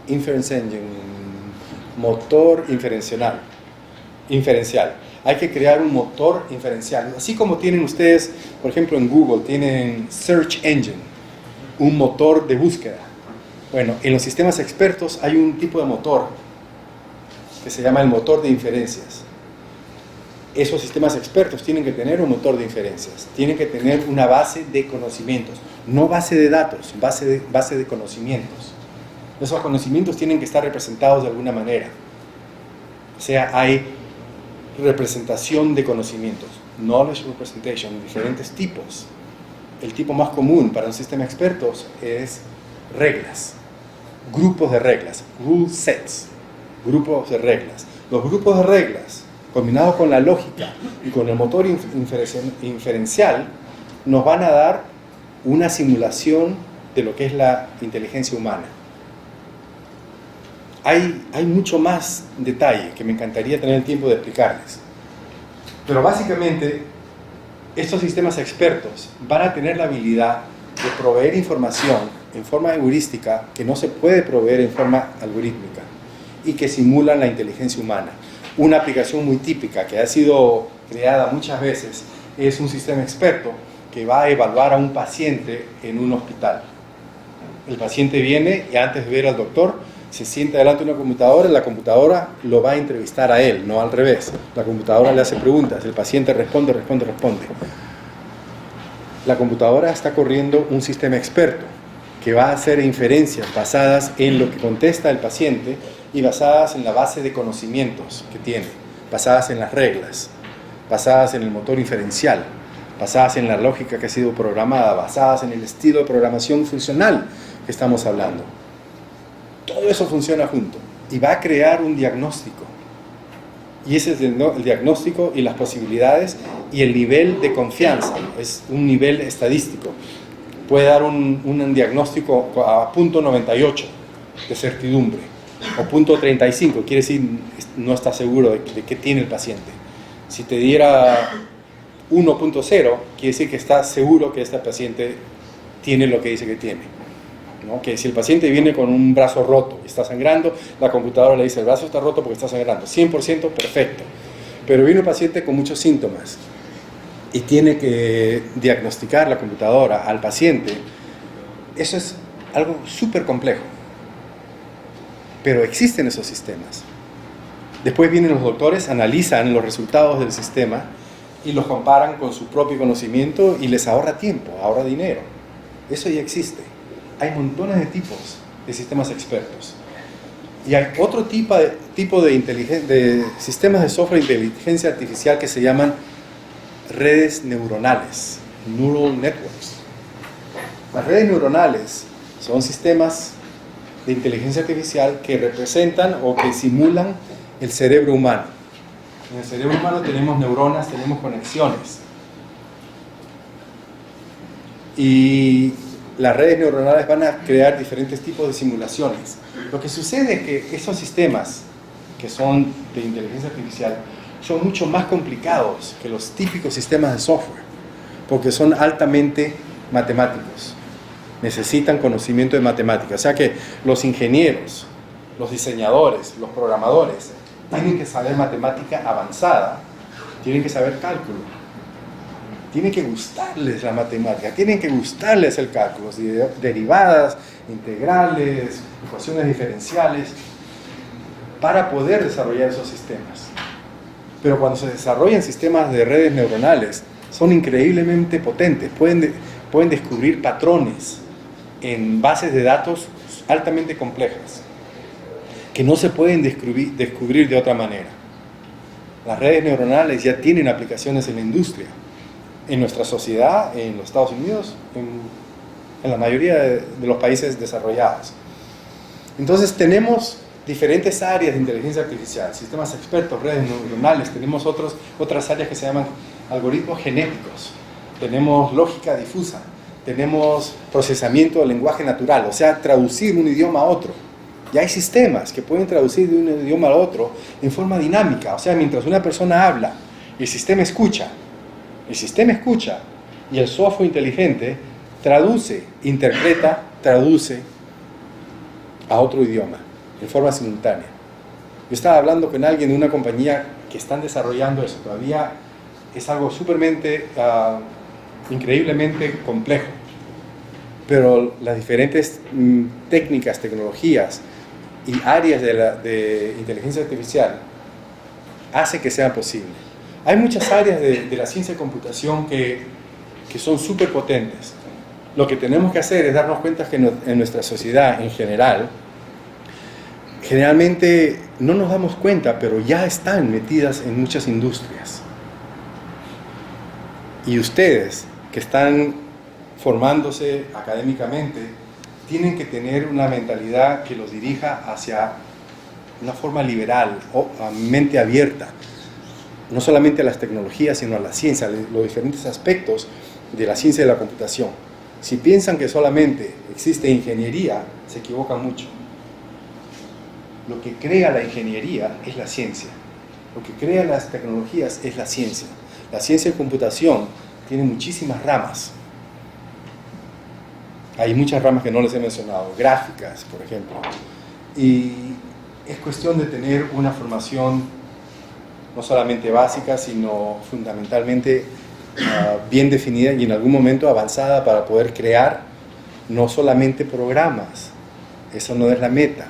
Inference Engine, motor inferencial. Hay que crear un motor inferencial. Así como tienen ustedes, por ejemplo, en Google, tienen Search Engine, un motor de búsqueda. Bueno, en los sistemas expertos hay un tipo de motor que se llama el motor de inferencias. Esos sistemas expertos tienen que tener un motor de inferencias, tienen que tener una base de conocimientos, no base de datos, base de conocimientos. Esos conocimientos tienen que estar representados de alguna manera. O sea, hay representación de conocimientos, knowledge representation, diferentes tipos. El tipo más común para un sistema expertos es reglas, grupos de reglas, rule sets, grupos de reglas. Los grupos de reglas, combinados con la lógica y con el motor inferencial, nos van a dar una simulación de lo que es la inteligencia humana. Hay mucho más detalle que me encantaría tener el tiempo de explicarles. Pero básicamente, estos sistemas expertos van a tener la habilidad de proveer información en forma heurística que no se puede proveer en forma algorítmica y que simulan la inteligencia humana. Una aplicación muy típica que ha sido creada muchas veces es un sistema experto que va a evaluar a un paciente en un hospital. El paciente viene y antes de ver al doctor se sienta delante de una computadora y la computadora lo va a entrevistar a él, no al revés. La computadora le hace preguntas, el paciente responde. La computadora está corriendo un sistema experto que va a hacer inferencias basadas en lo que contesta el paciente y basadas en la base de conocimientos que tiene, basadas en las reglas, basadas en el motor inferencial, basadas en la lógica que ha sido programada, basadas en el estilo de programación funcional que estamos hablando. Todo eso funciona junto y va a crear un diagnóstico. Y ese es el diagnóstico y las posibilidades y el nivel de confianza. Es un nivel estadístico. Puede dar un diagnóstico a 0.98 de certidumbre o 0.35, quiere decir no está seguro de qué tiene el paciente. Si te diera 1.0, quiere decir que está seguro que este paciente tiene lo que dice que tiene. ¿No? Que si el paciente viene con un brazo roto y está sangrando, la computadora le dice el brazo está roto porque está sangrando, 100% perfecto. Pero viene un paciente con muchos síntomas y tiene que diagnosticar la computadora al paciente. Eso es algo súper complejo, pero existen esos sistemas. Después vienen los doctores, analizan los resultados del sistema y los comparan con su propio conocimiento y les ahorra tiempo, ahorra dinero. Eso ya existe. Hay montones de tipos de sistemas expertos. Y hay otro tipo de sistemas de software de inteligencia artificial que se llaman redes neuronales, neural networks. Las redes neuronales son sistemas de inteligencia artificial que representan o que simulan el cerebro humano. En el cerebro humano tenemos neuronas, tenemos conexiones. Y las redes neuronales van a crear diferentes tipos de simulaciones. Lo que sucede es que esos sistemas que son de inteligencia artificial son mucho más complicados que los típicos sistemas de software, porque son altamente matemáticos. Necesitan conocimiento de matemáticas. O sea que los ingenieros, los diseñadores, los programadores tienen que saber matemática avanzada, tienen que saber cálculo. Tiene que gustarles la matemática, tienen que gustarles el cálculo, derivadas, integrales, ecuaciones diferenciales, para poder desarrollar esos sistemas. Pero cuando se desarrollan sistemas de redes neuronales, son increíblemente potentes, pueden descubrir patrones en bases de datos altamente complejas, que no se pueden descubrir de otra manera. Las redes neuronales ya tienen aplicaciones en la industria, en nuestra sociedad, en los Estados Unidos, en la mayoría de los países desarrollados. Entonces tenemos diferentes áreas de inteligencia artificial, sistemas expertos, redes neuronales, tenemos otras áreas que se llaman algoritmos genéticos, tenemos lógica difusa, tenemos procesamiento del lenguaje natural, o sea, traducir un idioma a otro. Ya hay sistemas que pueden traducir de un idioma a otro en forma dinámica, o sea, mientras una persona habla, el sistema escucha y el software inteligente traduce, interpreta, traduce a otro idioma en forma simultánea. Yo estaba hablando con alguien de una compañía que están desarrollando eso, todavía es algo increíblemente complejo, pero las diferentes técnicas, tecnologías y áreas de inteligencia artificial hace que sea posible. Hay muchas áreas de la ciencia de computación que son súper potentes. Lo que tenemos que hacer es darnos cuenta que en nuestra sociedad en general, generalmente no nos damos cuenta, pero ya están metidas en muchas industrias. Y ustedes que están formándose académicamente, tienen que tener una mentalidad que los dirija hacia una forma liberal o a mente abierta, no solamente a las tecnologías, sino a la ciencia, los diferentes aspectos de la ciencia de la computación. Si piensan que solamente existe ingeniería, se equivocan mucho. Lo que crea la ingeniería es la ciencia. Lo que crea las tecnologías es la ciencia. La ciencia de computación tiene muchísimas ramas. Hay muchas ramas que no les he mencionado, gráficas, por ejemplo. Y es cuestión de tener una formación no solamente básica, sino fundamentalmente bien definida y en algún momento avanzada para poder crear no solamente programas. Eso no es la meta.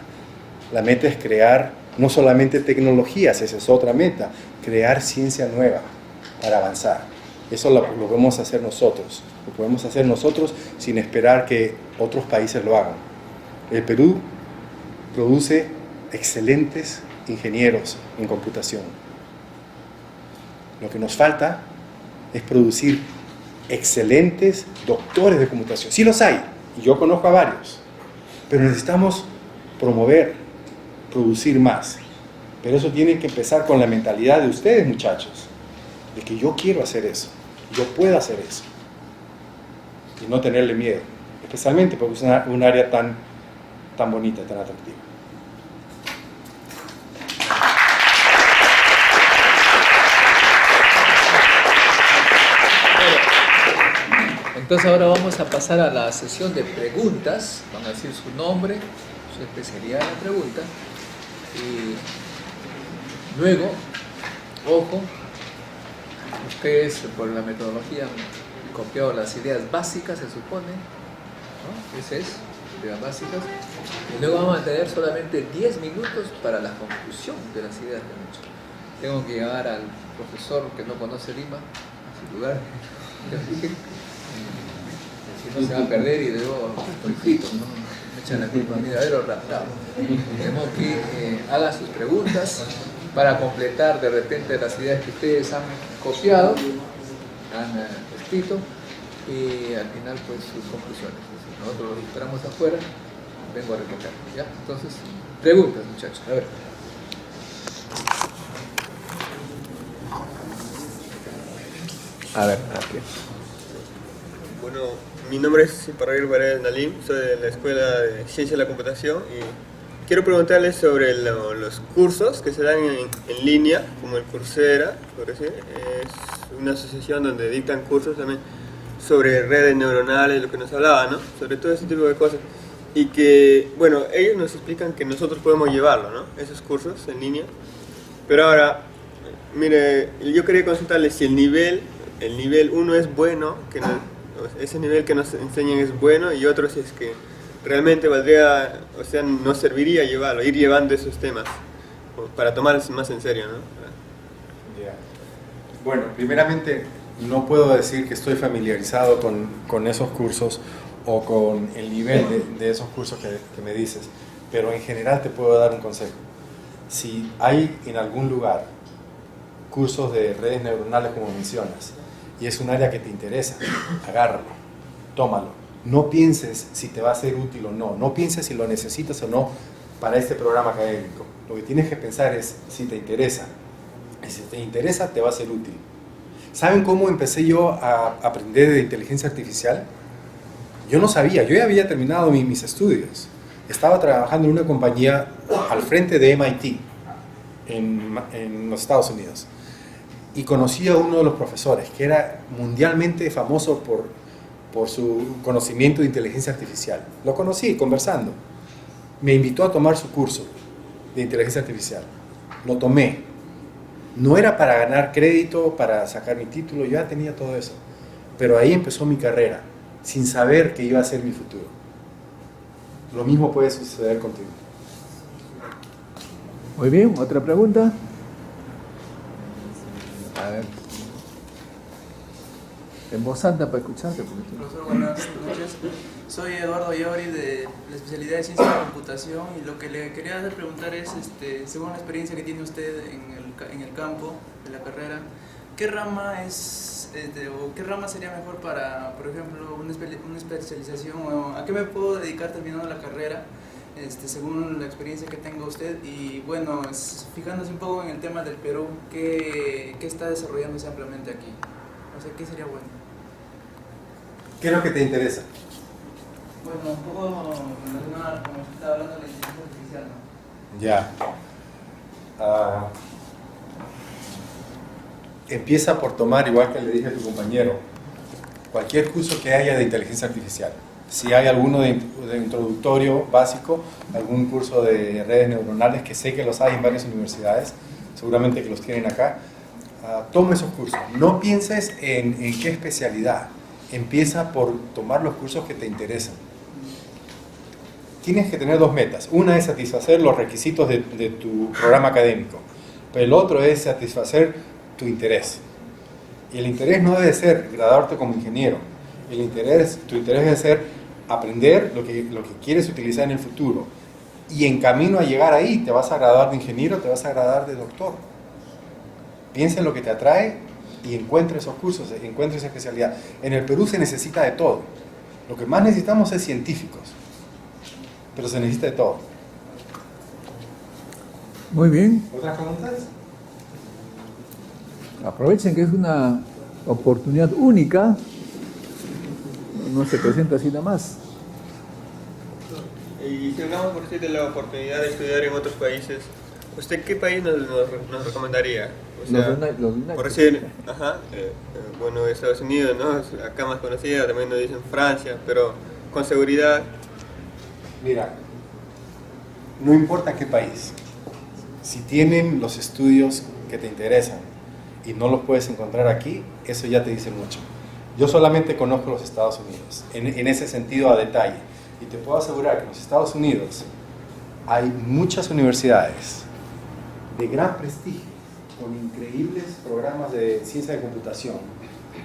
La meta es crear no solamente tecnologías, esa es otra meta, crear ciencia nueva para avanzar. Eso lo podemos hacer nosotros. Lo podemos hacer nosotros sin esperar que otros países lo hagan. El Perú produce excelentes ingenieros en computación. Lo que nos falta es producir excelentes doctores de computación. Sí los hay, y yo conozco a varios, pero necesitamos promover, producir más. Pero eso tiene que empezar con la mentalidad de ustedes, muchachos, de que yo quiero hacer eso, yo puedo hacer eso, y no tenerle miedo, especialmente porque es un área tan bonita, tan atractiva.
Entonces ahora vamos a pasar a la sesión de preguntas. Van a decir su nombre, su especialidad en la pregunta. Y luego, ojo, ustedes por la metodología han copiado las ideas básicas, se supone, ¿no? Ese es, ideas básicas. Y luego vamos a tener solamente 10 minutos para la conclusión de las ideas que han hecho. Tengo que llevar al profesor que no conoce Lima a su lugar. Si no se va a perder y luego estoy frito, ¿no? Me echan la culpa a mí de haberlo raptado. Tenemos que hagan sus preguntas para completar de repente las ideas que ustedes han copiado, han escrito, y al final pues sus conclusiones. Nosotros los esperamos afuera, vengo a recoger, ¿ya? Entonces, preguntas, muchachos, a ver. A ver, aquí.
Bueno, mi nombre es Iparraguirre Paredes Nalim, soy de la Escuela de Ciencia de la Computación y quiero preguntarles sobre los cursos que se dan en línea, como el Coursera, por decir. Es una asociación donde dictan cursos también sobre redes neuronales, lo que nos hablaba, ¿no? Sobre todo ese tipo de cosas. Y que, bueno, ellos nos explican que nosotros podemos llevarlo, ¿no? Esos cursos en línea. Pero ahora, mire, yo quería consultarles si el nivel 1 es bueno, que ese nivel que nos enseñan es bueno, y otro si es que realmente valdría, o sea, nos serviría llevarlo, ir llevando esos temas para tomarlos más en serio, ¿no?
Yeah. Bueno, primeramente no puedo decir que estoy familiarizado con esos cursos o con el nivel de esos cursos que me dices, pero en general te puedo dar un consejo. Si hay en algún lugar cursos de redes neuronales como mencionas, y es un área que te interesa, agárralo, tómalo. No pienses si te va a ser útil o no, no pienses si lo necesitas o no para este programa académico. Lo que tienes que pensar es si te interesa. Y si te interesa, te va a ser útil. ¿Saben cómo empecé yo a aprender de inteligencia artificial? Yo no sabía, yo ya había terminado mis estudios. Estaba trabajando en una compañía al frente de MIT, en los Estados Unidos. Y conocí a uno de los profesores, que era mundialmente famoso por su conocimiento de inteligencia artificial. Lo conocí conversando. Me invitó a tomar su curso de inteligencia artificial. Lo tomé. No era para ganar crédito, para sacar mi título, yo ya tenía todo eso. Pero ahí empezó mi carrera, sin saber que iba a ser mi futuro. Lo mismo puede suceder contigo.
Muy bien, otra pregunta. A ver. En voz alta para escucharte.
Profesor, buenas noches. Soy Eduardo Yauri de la especialidad de Ciencia de la Computación y lo que le quería preguntar es, según la experiencia que tiene usted en el campo de la carrera, ¿qué rama es, o qué rama sería mejor para, por ejemplo, una especialización? O ¿a qué me puedo dedicar terminando la carrera? Según la experiencia que tenga usted y bueno, fijándose un poco en el tema del Perú, ¿qué está desarrollándose ampliamente aquí? O sea, ¿qué sería bueno?
¿Qué es lo que te interesa?
Bueno, un poco relacionado como usted estaba hablando de la inteligencia artificial, ¿no?
Ya. Empieza por tomar, igual que le dije a tu compañero, cualquier curso que haya de inteligencia artificial. Si hay alguno de introductorio básico, algún curso de redes neuronales, que sé que los hay en varias universidades, seguramente que los tienen acá, toma esos cursos. No pienses en qué especialidad, empieza por tomar los cursos que te interesan. Tienes que tener dos metas. Una es satisfacer los requisitos de tu programa académico, pero el otro es satisfacer tu interés. Y el interés no debe ser graduarte como ingeniero. Tu interés debe ser aprender lo que quieres utilizar en el futuro. Y en camino a llegar ahí, te vas a graduar de ingeniero, te vas a graduar de doctor. Piensa en lo que te atrae y encuentra esos cursos, encuentra esa especialidad. En el Perú se necesita de todo. Lo que más necesitamos es científicos, pero se necesita de todo.
Muy bien.
¿Otras preguntas?
Aprovechen que es una oportunidad única. No se presenta así nada más.
Y si hablamos por decir de la oportunidad de estudiar en otros países, ¿usted qué país nos recomendaría? O sea,
Los United.
por decir, bueno, Estados Unidos, ¿no? Acá más conocida, también nos dicen Francia, pero con seguridad.
Mira, no importa qué país, si tienen los estudios que te interesan y no los puedes encontrar aquí, eso ya te dice mucho. Yo solamente conozco los Estados Unidos, en ese sentido a detalle, y te puedo asegurar que en los Estados Unidos hay muchas universidades de gran prestigio, con increíbles programas de ciencia de computación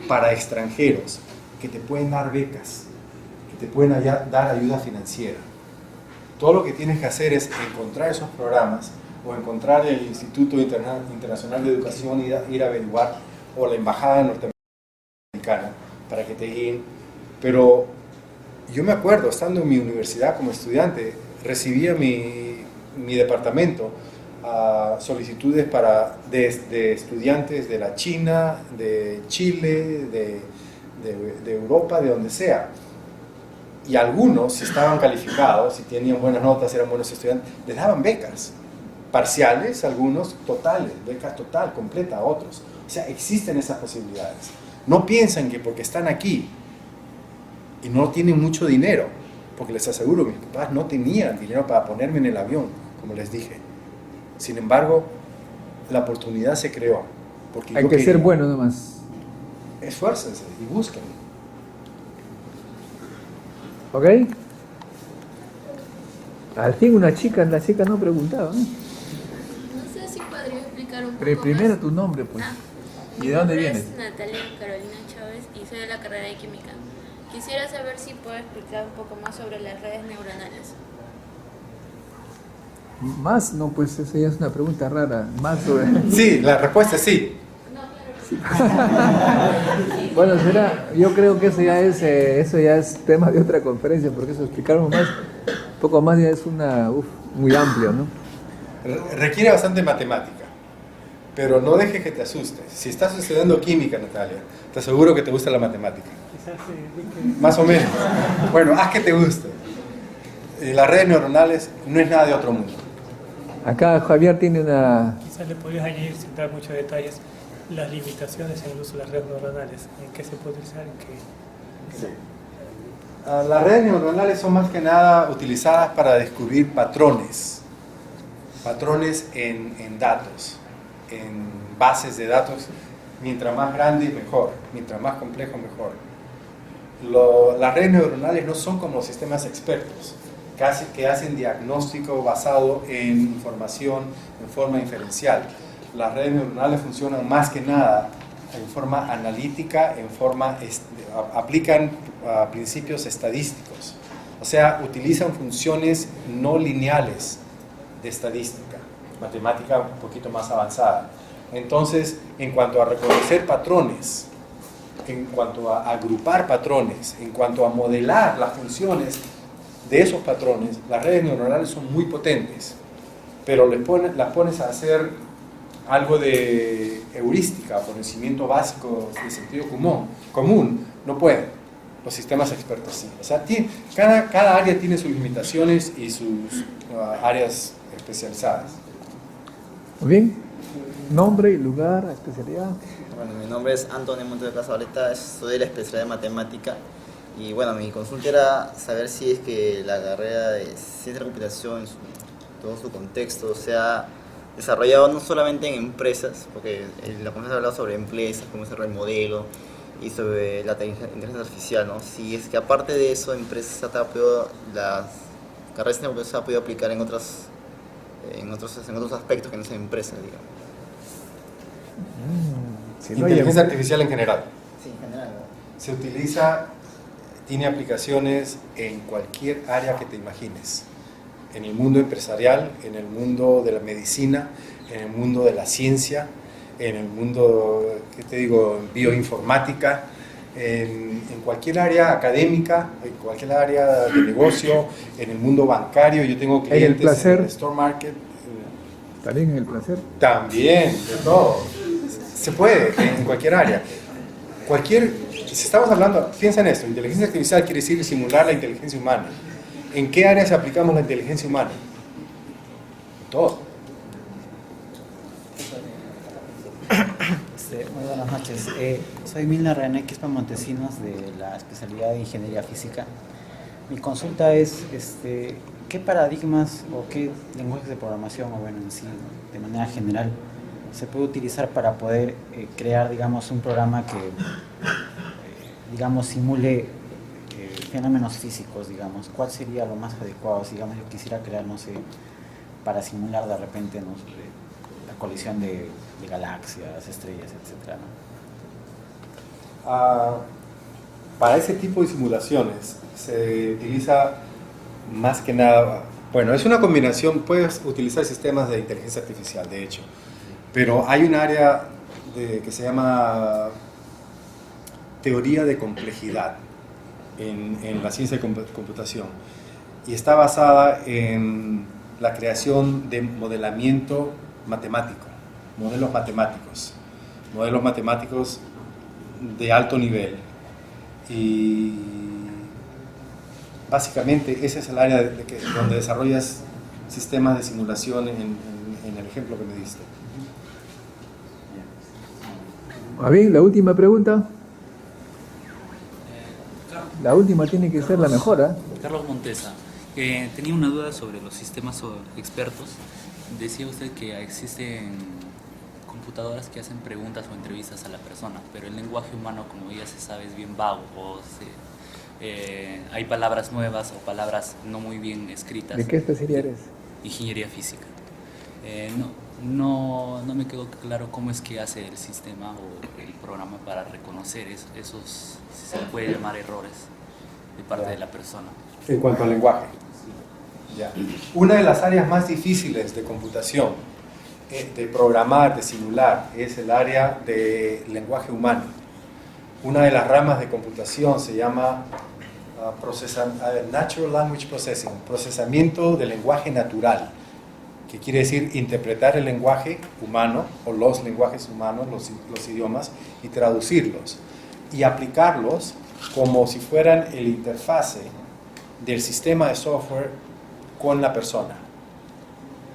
para extranjeros, que te pueden dar becas, que te pueden dar ayuda financiera. Todo lo que tienes que hacer es encontrar esos programas o encontrar el Instituto Internacional de Educación y ir a averiguar, o la Embajada Norteamericana, para que te guíen. Pero yo me acuerdo, estando en mi universidad como estudiante, recibía mi departamento solicitudes de estudiantes de la China, de Chile, de Europa, de donde sea. Y algunos, si estaban calificados, si tenían buenas notas, eran buenos estudiantes, les daban becas parciales, algunos totales, becas total, completa a otros. O sea, existen esas posibilidades. No piensan que porque están aquí y no tienen mucho dinero, porque les aseguro que mis papás no tenían dinero para ponerme en el avión, como les dije. Sin embargo, la oportunidad se creó. Porque
Hay que ser bueno nomás.
Esfuércense y busquen.
¿Ok? Al fin la chica no preguntaba, ¿no?
No sé si podría explicar un poco
Pero primero
más.
tu nombre, pues.
Mi
¿Y de dónde
nombre
vienes?
es Natalia Carolina Chávez y soy de la carrera de Química. Quisiera saber si puedo explicar un poco más sobre las redes neuronales.
Más, no, pues eso ya es una pregunta rara. Más sobre...
Sí, la respuesta es sí.
Bueno, yo creo que eso ya es tema de otra conferencia, porque eso explicarlo más, un poco más ya es muy amplio, ¿no?
Requiere bastante matemática, pero no dejes que te asustes. Si estás estudiando química, Natalia, te aseguro que te gusta la matemática. Más o menos. Bueno, haz que te guste. Las redes neuronales no es nada de otro mundo.
Acá Javier tiene una...
Quizás le podrías añadir, sin dar muchos detalles, las limitaciones en el uso de las redes neuronales, en qué se puede utilizar, en qué...
Sí. Las redes neuronales son más que nada utilizadas para descubrir patrones en datos, en bases de datos. Mientras más grande mejor, mientras más complejo mejor. Las redes neuronales no son como sistemas expertos que hacen diagnóstico basado en información en forma inferencial. Las redes neuronales funcionan más que nada en forma analítica, aplican principios estadísticos, o sea, utilizan funciones no lineales de estadística, matemática un poquito más avanzada. Entonces, en cuanto a reconocer patrones, en cuanto a agrupar patrones, en cuanto a modelar las funciones de esos patrones, las redes neuronales son muy potentes, pero las pones a hacer algo de heurística, conocimiento básico de sentido común, no pueden. Los sistemas expertos sí. O sea, cada área tiene sus limitaciones y sus áreas especializadas.
Muy bien. Nombre, lugar, especialidad.
Bueno, mi nombre es Antonio Montes de Casaboleta, soy de la especialidad de matemática y bueno, mi consulta era saber si es que la carrera de ciencia de la computación en todo su contexto se ha desarrollado no solamente en empresas, porque la conferencia ha hablado sobre empresas, cómo desarrollar el modelo y sobre la inteligencia artificial, ¿no? Si es que aparte de eso, empresas las carreras de computación se ha podido aplicar en otros aspectos que no sean empresas, digamos.
Si no
Inteligencia artificial en general.
Sí, en general, ¿no?
Se utiliza, tiene aplicaciones en cualquier área que te imagines. En el mundo empresarial, en el mundo de la medicina, en el mundo de la ciencia, en el mundo, ¿qué te digo?, bioinformática, en cualquier área académica, en cualquier área de negocio, en el mundo bancario. Yo tengo clientes en el store market.
También en el placer.
También, de todo. Se puede, en cualquier área. Si estamos hablando, piensa en esto, inteligencia artificial quiere decir simular la inteligencia humana. ¿En qué áreas aplicamos la inteligencia humana? En todo.
Muy buenas noches. Soy Milna René Quispe Montesinos de la especialidad de Ingeniería Física. Mi consulta es, ¿qué paradigmas o qué lenguajes de programación, o bueno, en sí, de manera general, se puede utilizar para poder crear, digamos, un programa que, digamos, simule fenómenos físicos, digamos? ¿Cuál sería lo más adecuado? Si, digamos, yo quisiera crear, no sé, para simular de repente, no sé, la colisión de galaxias, estrellas, etcétera, ¿no?
Para ese tipo de simulaciones se utiliza más que nada, bueno, es una combinación, puedes utilizar sistemas de inteligencia artificial, de hecho, pero hay un área que se llama teoría de complejidad en la ciencia de computación y está basada en la creación de modelamiento matemático, modelos matemáticos de alto nivel. Y básicamente ese es el área donde desarrollas sistemas de simulación en el ejemplo que me diste.
A ver, la última pregunta. La última tiene que ser la mejor, ¿eh?
Carlos Montesa, tenía una duda sobre los sistemas expertos. Decía usted que existen computadoras que hacen preguntas o entrevistas a la persona, pero el lenguaje humano, como ya se sabe, es bien vago, hay palabras nuevas o palabras no muy bien escritas.
¿De qué especialidad eres?
Ingeniería física. No me quedó claro cómo es que hace el sistema o el programa para reconocer esos, si se puede llamar, errores de parte de la persona.
En cuanto al lenguaje. Ya. Una de las áreas más difíciles de computación, de programar, de simular, es el área de lenguaje humano. Una de las ramas de computación se llama Natural Language Processing, procesamiento del lenguaje natural, que quiere decir interpretar el lenguaje humano o los lenguajes humanos, los idiomas, y traducirlos y aplicarlos como si fueran el interfase del sistema de software con la persona.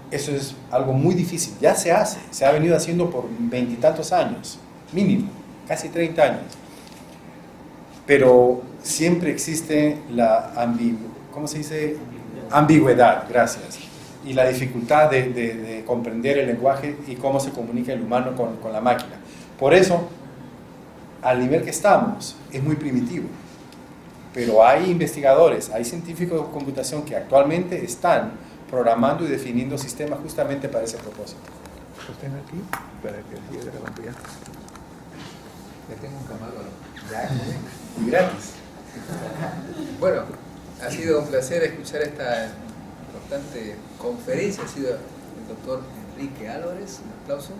Eso es algo muy difícil, ya se hace, se ha venido haciendo por 20 y tantos años, mínimo, casi 30 años. Pero siempre existe la ambigüedad, gracias, y la dificultad de comprender el lenguaje y cómo se comunica el humano con la máquina. Por eso, al nivel que estamos, es muy primitivo. Pero hay investigadores, hay científicos de computación que actualmente están programando y definiendo sistemas justamente para ese propósito.
Sostén aquí para que siga grabando ya. Ya tengo un camarógrafo. Ya,
Y gratis.
bueno, ha sido un placer escuchar esta importante conferencia. Ha sido el doctor Enrique Álvarez. Un aplauso.